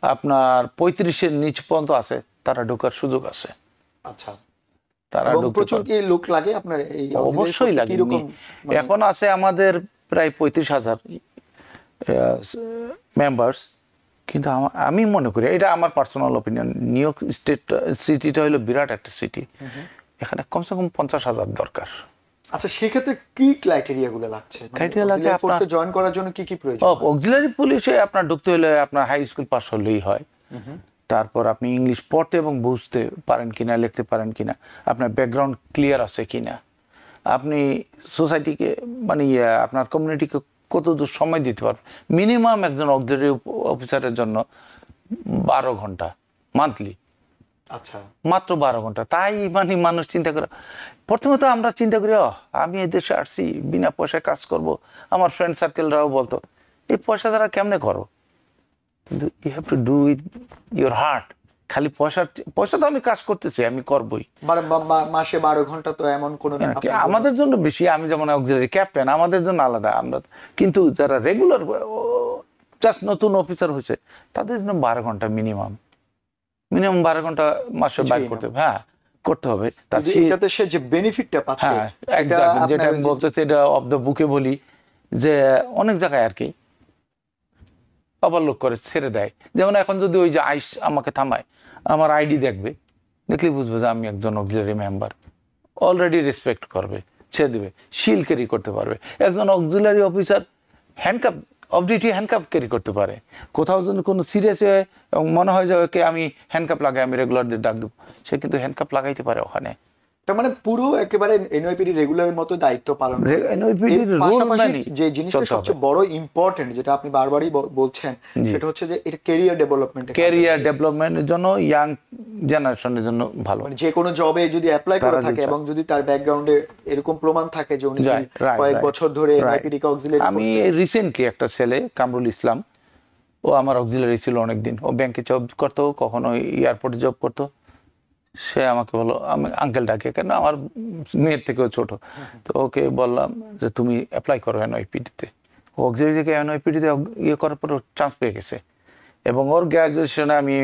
Speaker 3: আপনার 35-এর নিচ পর্যন্ত আছে, তারা ঢোকার সুযোগ আছে।
Speaker 1: আচ্ছা,
Speaker 3: তারা
Speaker 1: প্রচুর কি লোক লাগে আপনার? এই
Speaker 3: অবশ্যই লাগে। এখন আছে আমাদের প্রায় 35,000 মেম্বার্স, কিন্তু আমি মনে করি, এটা আমার পার্সোনাল অপিনিয়ন, নিউ ইয়র্ক সিটিটা হলো বিরাট একটা সিটি, এখানে কমসে কম 50,000 দরকার।
Speaker 1: আচ্ছা, সেক্ষেত্রে কি ক্রাইটেরিয়া গুলো লাগছে?
Speaker 3: ক্রাইটেরিয়া লাগে
Speaker 1: ফোর্সে জয়েন করার জন্য কি কি প্রয়োজন?
Speaker 3: অক্সিলারি পুলিশে আপনার ঢুকতে হলে আপনার হাই স্কুল পাস হলেই হয়, তারপর আপনি ইংলিশ পড়তে এবং বুঝতে পারেন কিনা, লিখতে পারেন কিনা, আপনার ব্যাকগ্রাউন্ড ক্লিয়ার আছে কিনা, আপনি সোসাইটিকে মানে আপনার কমিউনিটিকে কতদূর সময় দিতে পারবেন। মিনিমাম একজন অক্সিলারি অফিসারের জন্য 12 ঘন্টা মান্থলি,
Speaker 1: আচ্ছা
Speaker 3: মাত্র 12 ঘন্টা। তাই মানে মানুষ চিন্তা করে, প্রথমত আমরা চিন্তা করি আমি এই দেশে আসছি বিনা পয়সায় কাজ করব। আমার ফ্রেন্ড সার্কেলরাও বলতো এই পয়সা দ্বারা কেমনে করো, কিন্তু you have to do with your heart. খালি পয়সা তো আমি কাজ করতেছি, আমি করবই।
Speaker 1: মাসে 12 ঘন্টা তো এমন কোনো
Speaker 3: আমাদের জন্য বেশি, আমি যেমন অক্সিলারি ক্যাপ্টেন, আমাদের জন্য আলাদা। আমরা কিন্তু যারা রেগুলার জাস্ট নতুন অফিসার হয়েছে তাদের জন্য 12 ঘন্টা মিনিমাম 12 ঘন্টা মাসে বাইর করতে হবে। হ্যাঁ, করতে হবে। তার
Speaker 1: এটাতে সে যে বেনিফিটটা পাচ্ছে,
Speaker 3: হ্যাঁ এক্স্যাক্টলি, যেটা আমি বলতেছি এটা অফ দ্য বুকে বলি, যে অনেক জায়গায় আর কি ওভারলোক করে ছেড়ে দেয়। যেমন এখন যদি ওই যে আইস আমাকে থামায়, আমার আইডি দেখবে, দেখলেই বুঝবে যে আমি একজন অক্সিলারি মেম্বার, অলরেডি রেসপেক্ট করবে, ছেড়ে দেবে, শিল ক্যারি করতে পারবে। একজন auxiliary officer handcuff of duty handcuff carry করতে পারে। কোথাও যদি কোনো সিরিয়াস হয় এবং মনে হয় যে ওকে আমি হ্যান্ডকাপ লাগাই, আমি রেগুলারদের ডাক দেবো, সে কিন্তু হ্যান্ডকাপ লাগাইতে পারে ওখানে।
Speaker 1: তার মানে পুরো একেবারে এনওয়াইপিডি রেগুলার মতো দায়িত্ব পালন করে।
Speaker 3: এনওয়াইপিডির রোল
Speaker 1: পাশাপাশি
Speaker 3: মানে
Speaker 1: যে জিনিসটা সবচেয়ে বড় ইম্পর্টেন্ট, যেটা আপনি বারবারই বলছেন, সেটা হচ্ছে যে এটা ক্যারিয়ার ডেভেলপমেন্ট।
Speaker 3: ক্যারিয়ার ডেভেলপমেন্টের জন্য, ইয়াং জেনারেশনের জন্য ভালো।
Speaker 1: মানে যে কোনো জবে যদি অ্যাপ্লাই করে থাকে এবং যদি তার ব্যাকগ্রাউন্ডে এরকম প্রমাণ থাকে যে উনি কয়েক বছর ধরে এনওয়াইপিডি কে অক্সিলারি।
Speaker 3: আমি রিসেন্টলি একটা ছেলে, কামরুল ইসলাম, ও আমার অক্সিলারি ছিল অনেকদিন। ও ব্যাংকে জব করতো, কখনো এয়ারপোর্টে জব করতো। সে আমাকে বললো, আমি আঙ্কেল ডাকে, কেন আমার মেয়ের থেকেও ছোট। তো ওকে বললাম যে তুমি অ্যাপ্লাই করো এনওয়াইপিডিতে। ও অক্সিলারি থেকে এনওয়াইপিডিতে ইয়ে করার পর চান্স পেয়ে গেছে। এবং ওর গ্র্যাজুয়েশনে আমি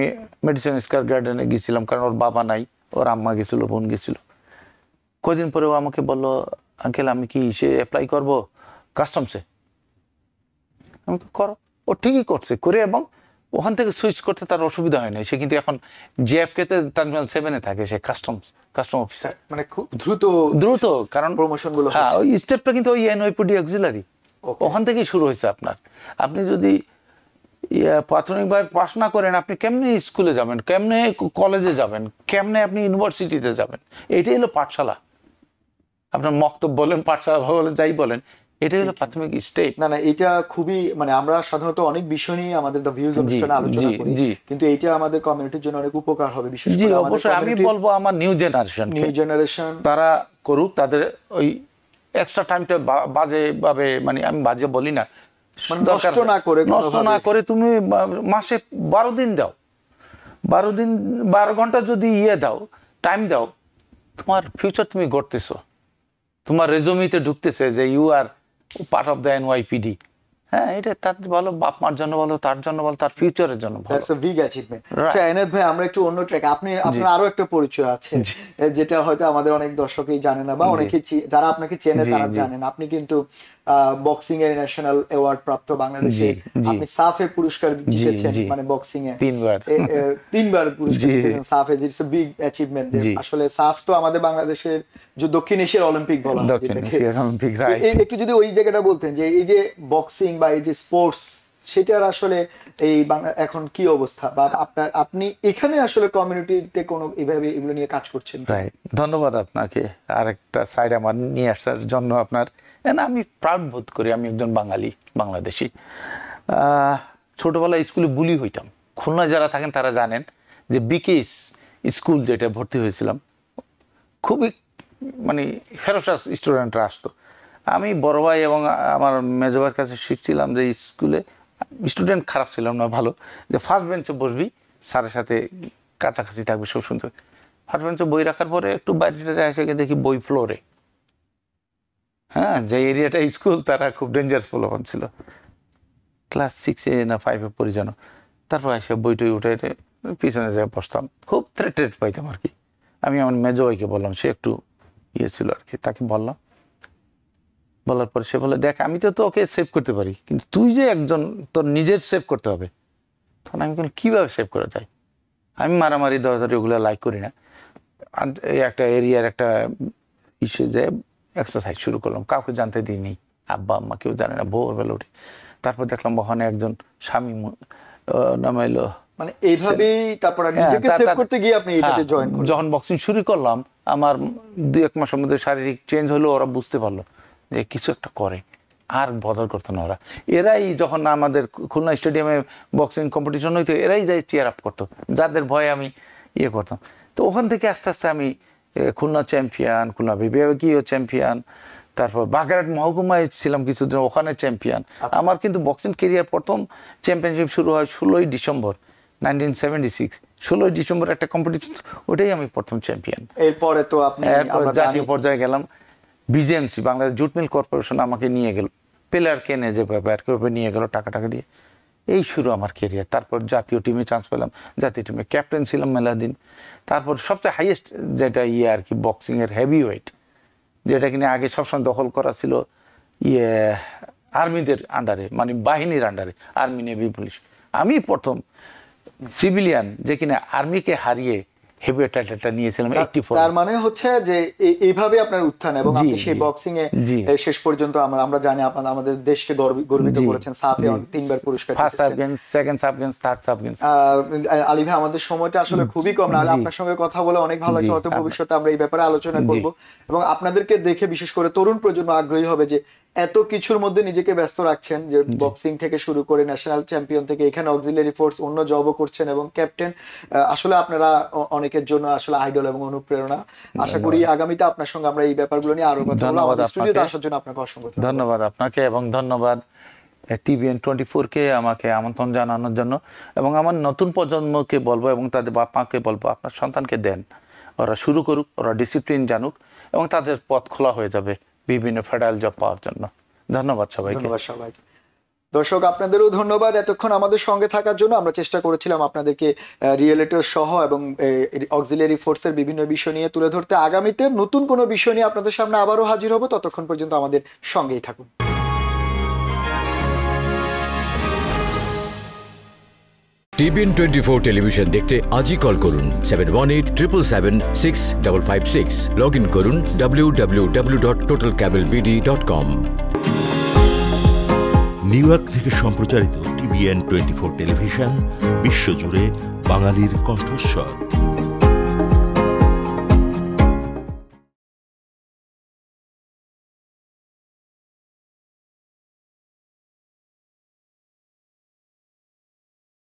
Speaker 3: মেডিসিন স্কয়ার গার্ডেনে গেছিলাম, কারণ ওর বাবা নাই, ওর আম্মা গেছিল, বোন গেছিল। কদিন পরে ও আমাকে বললো, আঙ্কেল আমি কি সে অ্যাপ্লাই করবো কাস্টমসে? আমি করো। ও ঠিকই করছে, করে এবং ওখান থেকে সুইচ করতে তার অসুবিধা হয় না। সে কিন্তু এখন জেএফকে তে টার্মিনাল 7-এ থাকে, সে কাস্টম অফিসার।
Speaker 1: মানে খুব দ্রুত
Speaker 3: কারণ
Speaker 1: প্রমোশন গুলো।
Speaker 3: হ্যাঁ, ওই স্টেপটা কিন্তু ওই এনওয়াইপিডি অক্সিলারি ওখান থেকেই শুরু হয়েছে আপনার। আপনি যদি প্রাথমিকভাবে পাস না করেন, আপনি কেমনে স্কুলে যাবেন, কেমনে কলেজে যাবেন, কেমনে আপনি ইউনিভার্সিটিতে যাবেন? এটাই হলো পাঠশালা। আপনার মক্তব বলেন, পাঠশালা বলেন, যাই বলেন, এটাই হলো প্রাথমিক স্টেপ।
Speaker 1: না এটা খুবই, মানে আমরা সাধারণত অনেক বিষয় নিয়ে আমাদের দ্য ভিউজ অনুষ্ঠানে আলোচনা করি, কিন্তু এইটা আমাদের কমিউনিটির জন্য অনেক উপকার হবে। বিশেষ করে
Speaker 3: জি অবশ্যই আমি বলবো আমার নিউ জেনারেশন তারা করুক, তাদের ওই এক্সট্রা টাইমটা বাজে ভাবে, মানে আমি বাজে বলি না,
Speaker 1: নষ্ট না করে
Speaker 3: তুমি মাসে 12 দিন দাও, 12 ঘন্টা যদি দাও, টাইম দাও, তোমার ফিউচার তুমি গড়তেছো, তোমার রেজুমিতে ঢুকতেছে যে you are part of the NYPD. হ্যাঁ, এটা তার বলো, বাপ মার জন্য বলো, তার জন্য বলো, তার ফিউচারের জন্য ভালো।
Speaker 1: That's a big achievement. আচ্ছা এনায়েত ভাই, আমরা একটু অন্য ট্র্যাক, আপনার আরো একটা পরিচয় আছে যেটা হয়তো আমাদের অনেক দর্শকই জানে না, বা অনেকে যারা আপনাকে চেনে তারা জানেন। আপনি কিন্তু বক্সিং এর ন্যাশনাল অ্যাওয়ার্ড প্রাপ্ত বাংলাদেশে, আপনি সাফে পুরস্কার জিতেছেন, মানে বক্সিং এ 3বার পুরস্কার জিতেছেন সাফে। It's a big achievement. আসলে সাফ তো আমাদের বাংলাদেশের যে দক্ষিণ এশিয়ার অলিম্পিক বলা হয়। একটু যদি ওই জায়গাটা বলতেন যে এই যে বক্সিং বা এই যে স্পোর্টস, সেটার আসলে এই এখন কি অবস্থা, বা আপনি এখানে আসলে কমিউনিটিতে কোনো এইভাবে এগুলো নিয়ে কাজ করছেন?
Speaker 3: ধন্যবাদ আপনাকে আরেকটা সাইড আমার নিয়ে আসার জন্য। আপনার আমি প্রাউড বোধ করি, আমি একজন বাঙালি, বাংলাদেশি। ছোটবেলায় স্কুলে বুলি হইতাম। খুলনায় যারা থাকেন তারা জানেন যে বিকেএস স্কুল যেটা ভর্তি হয়েছিলাম, খুবই মানে ফেরোসাস স্টুডেন্টরা আসতো। আমি বড় ভাই এবং আমার মেজো ভাইয়ের কাছে শিখছিলাম যে স্কুলে স্টুডেন্ট খারাপ ছিলাম না, ভালো, যে ফার্স্ট বেঞ্চে বসবি, স্যারের সাথে কাছাকাছি থাকবে, সব শুনতে। ফার্স্ট বেঞ্চে বই রাখার পরে একটু বাইরে এসে দেখি বই ফ্লোরে। হ্যাঁ, যে এরিয়াটা স্কুল, তারা খুব ডেঞ্জারাস ফলোয়ান ছিল। ক্লাস 6-এ না 5-এ পড়ি যেন। তারপর এসে বইটই উঠে পিছনে যেয়ে বসতাম, খুব থ্রেট পাইতাম আর কি। আমি আমার মেজো ভাইকে বললাম, সে একটু ছিল আর কি, তাকে বললাম। বলার পরে সে বলে, দেখ আমি তো ওকে সেভ করতে পারি, কিন্তু তুই যে একজন, তোর নিজের সেভ করতে হবে। তখন আমি বললাম, কীভাবে সেভ করা যায়? আমি মারামারি দরদারি ওগুলো লাইক করি না। এই একটা এরিয়ার একটা ইসে যে এক্সারসাইজ শুরু করলাম, কাউকে জানতে দিইনি, আব্বা আম্মা কেউ জানে না। ভোরবেলা উঠে তারপর দেখলাম ওখানে একজন স্বামী নাম এলো
Speaker 1: মানে এইভাবেই তারপর নিজেকে সেভ করতে গিয়ে আপনি এইটাতে জয়েন করলেন।
Speaker 3: যখন বক্সিং শুরু করলাম আমার 2-1 মাসের মধ্যে শারীরিক চেঞ্জ হলো, ওরা বুঝতে পারলো যে কিছু একটা করে, আর বদল করতো না ওরা। এরাই যখন আমাদের খুলনা স্টেডিয়ামে বক্সিং কম্পিটিশন হইতো এরাই যাই চিয়ার আপ করতো, যাদের ভয়ে আমি ইয়ে করতাম। তো ওখান থেকে আস্তে আস্তে আমি খুলনা চ্যাম্পিয়ন, খুলনা বিভাগীয় চ্যাম্পিয়ন, তারপর বাগেরহাট মহকুমায় ছিলাম কিছুদিন, ওখানে চ্যাম্পিয়ন। আমার কিন্তু বক্সিং কেরিয়ার প্রথম চ্যাম্পিয়নশিপ শুরু হয় 16ই ডিসেম্বর 1976। 16ই ডিসেম্বর একটা কম্পিটিশন, ওটাই আমি প্রথম চ্যাম্পিয়ন।
Speaker 1: এরপরে তো আপনি
Speaker 3: জাতীয় পর্যায়ে গেলাম, BJMC Bangladesh jute mill corporation আমাকে নিয়ে গেল, প্লেয়ার কেনে যে ব্যাপার নিয়ে গেল টাকা দিয়ে। এই শুরু আমার কেরিয়ার। তারপর জাতীয় টিমে চান্স পেলাম, জাতীয় টিমে ক্যাপ্টেন ছিলাম মেলা দিন। তারপর সবচেয়ে হাইয়েস্ট যেটা আর কি বক্সিংয়ের হেভি ওয়েট, যেটা কিনা আগে সবসময় দখল করা ছিল আর্মিদের আন্ডারে, মানে বাহিনীর আন্ডারে, আর্মি, নেভি, পুলিশ। আমি প্রথম সিভিলিয়ান যে কিনা আর্মিকে হারিয়ে হেভিওয়েট টাইটেলটা নিয়েছিলাম 84।
Speaker 1: তার মানে হচ্ছে যে এইভাবে আপনার উত্থান, এবং আপনি সেই বক্সিং এ শেষ পর্যন্ত আমরা জানি আপনারা আমাদের দেশকে গর্বিত করেছেন। সাফে 3বার পুরস্কার,
Speaker 3: first sub games, second sub games, third sub games.
Speaker 1: Ali ভাই, আমাদের সময়টা আসলে খুবই কম, না আপনার সঙ্গে কথা বলে অনেক ভালো লাগছে। হয়তো ভবিষ্যতে আমরা এই ব্যাপারে আলোচনা করব, এবং আপনাদেরকে দেখে বিশেষ করে তরুণ প্রজন্ম আগ্রহী হবে যে এত কিছুর মধ্যে নিজেকে ব্যস্ত রাখছেন, যে বক্সিং থেকে শুরু করে ন্যাশনাল চ্যাম্পিয়ন থেকে এখানে অক্সিলারি ফোর্স, অন্য জবও করছেন এবং ক্যাপ্টেন। আসলে আপনারা অনেকের জন্য আসলে আইডল এবং অনুপ্রেরণা। আশা করি আগামীতে আপনার সঙ্গে আমরা এই ব্যাপারগুলো নিয়ে আরো কথা বলবো। আমাদের স্টুডিওতে আসার জন্য আপনাকে অসংখ্য
Speaker 3: ধন্যবাদ আপনাকে, এবং ধন্যবাদ TVN 24 কে আমাকে আমন্ত্রণ জানানোর জন্য। এবং আমার নতুন প্রজন্মকে বলবো এবং তাদের বাপ মাকে বলবো, আপনার সন্তানকে দেন, ওরা শুরু করুক, ওরা ডিসিপ্লিন জানুক, এবং তাদের পথ খোলা হয়ে যাবে বিভিন্ন ফেডারেল জব পাওয়ার জন্য। ধন্যবাদ সবাইকে।
Speaker 1: ধন্যবাদ সবাইকে। দর্শক, আপনাদেরও ধন্যবাদ এতক্ষণ আমাদের সঙ্গে থাকার জন্য। আমরা চেষ্টা করেছিলাম আপনাদেরকে রিয়েলিটর সহ এবং অক্সিলারি ফোর্সের বিভিন্ন বিষয় নিয়ে তুলে ধরতে। আগামীতে নতুন কোনো বিষয় নিয়ে আপনাদের সামনে আবারও হাজির হব। ততক্ষণ পর্যন্ত আমাদের সঙ্গেই থাকুন।
Speaker 4: TVN 24 টেলিভিশন দেখতে আজই কল করুন 7187776556। লগ ইন করুন www.totalcablebd.com।
Speaker 5: নিউ ইয়র্ক থেকে সম্প্রচারিত TVN 24 টেলিভিশন বিশ্বজুড়ে বাঙালির কণ্ঠস্বর।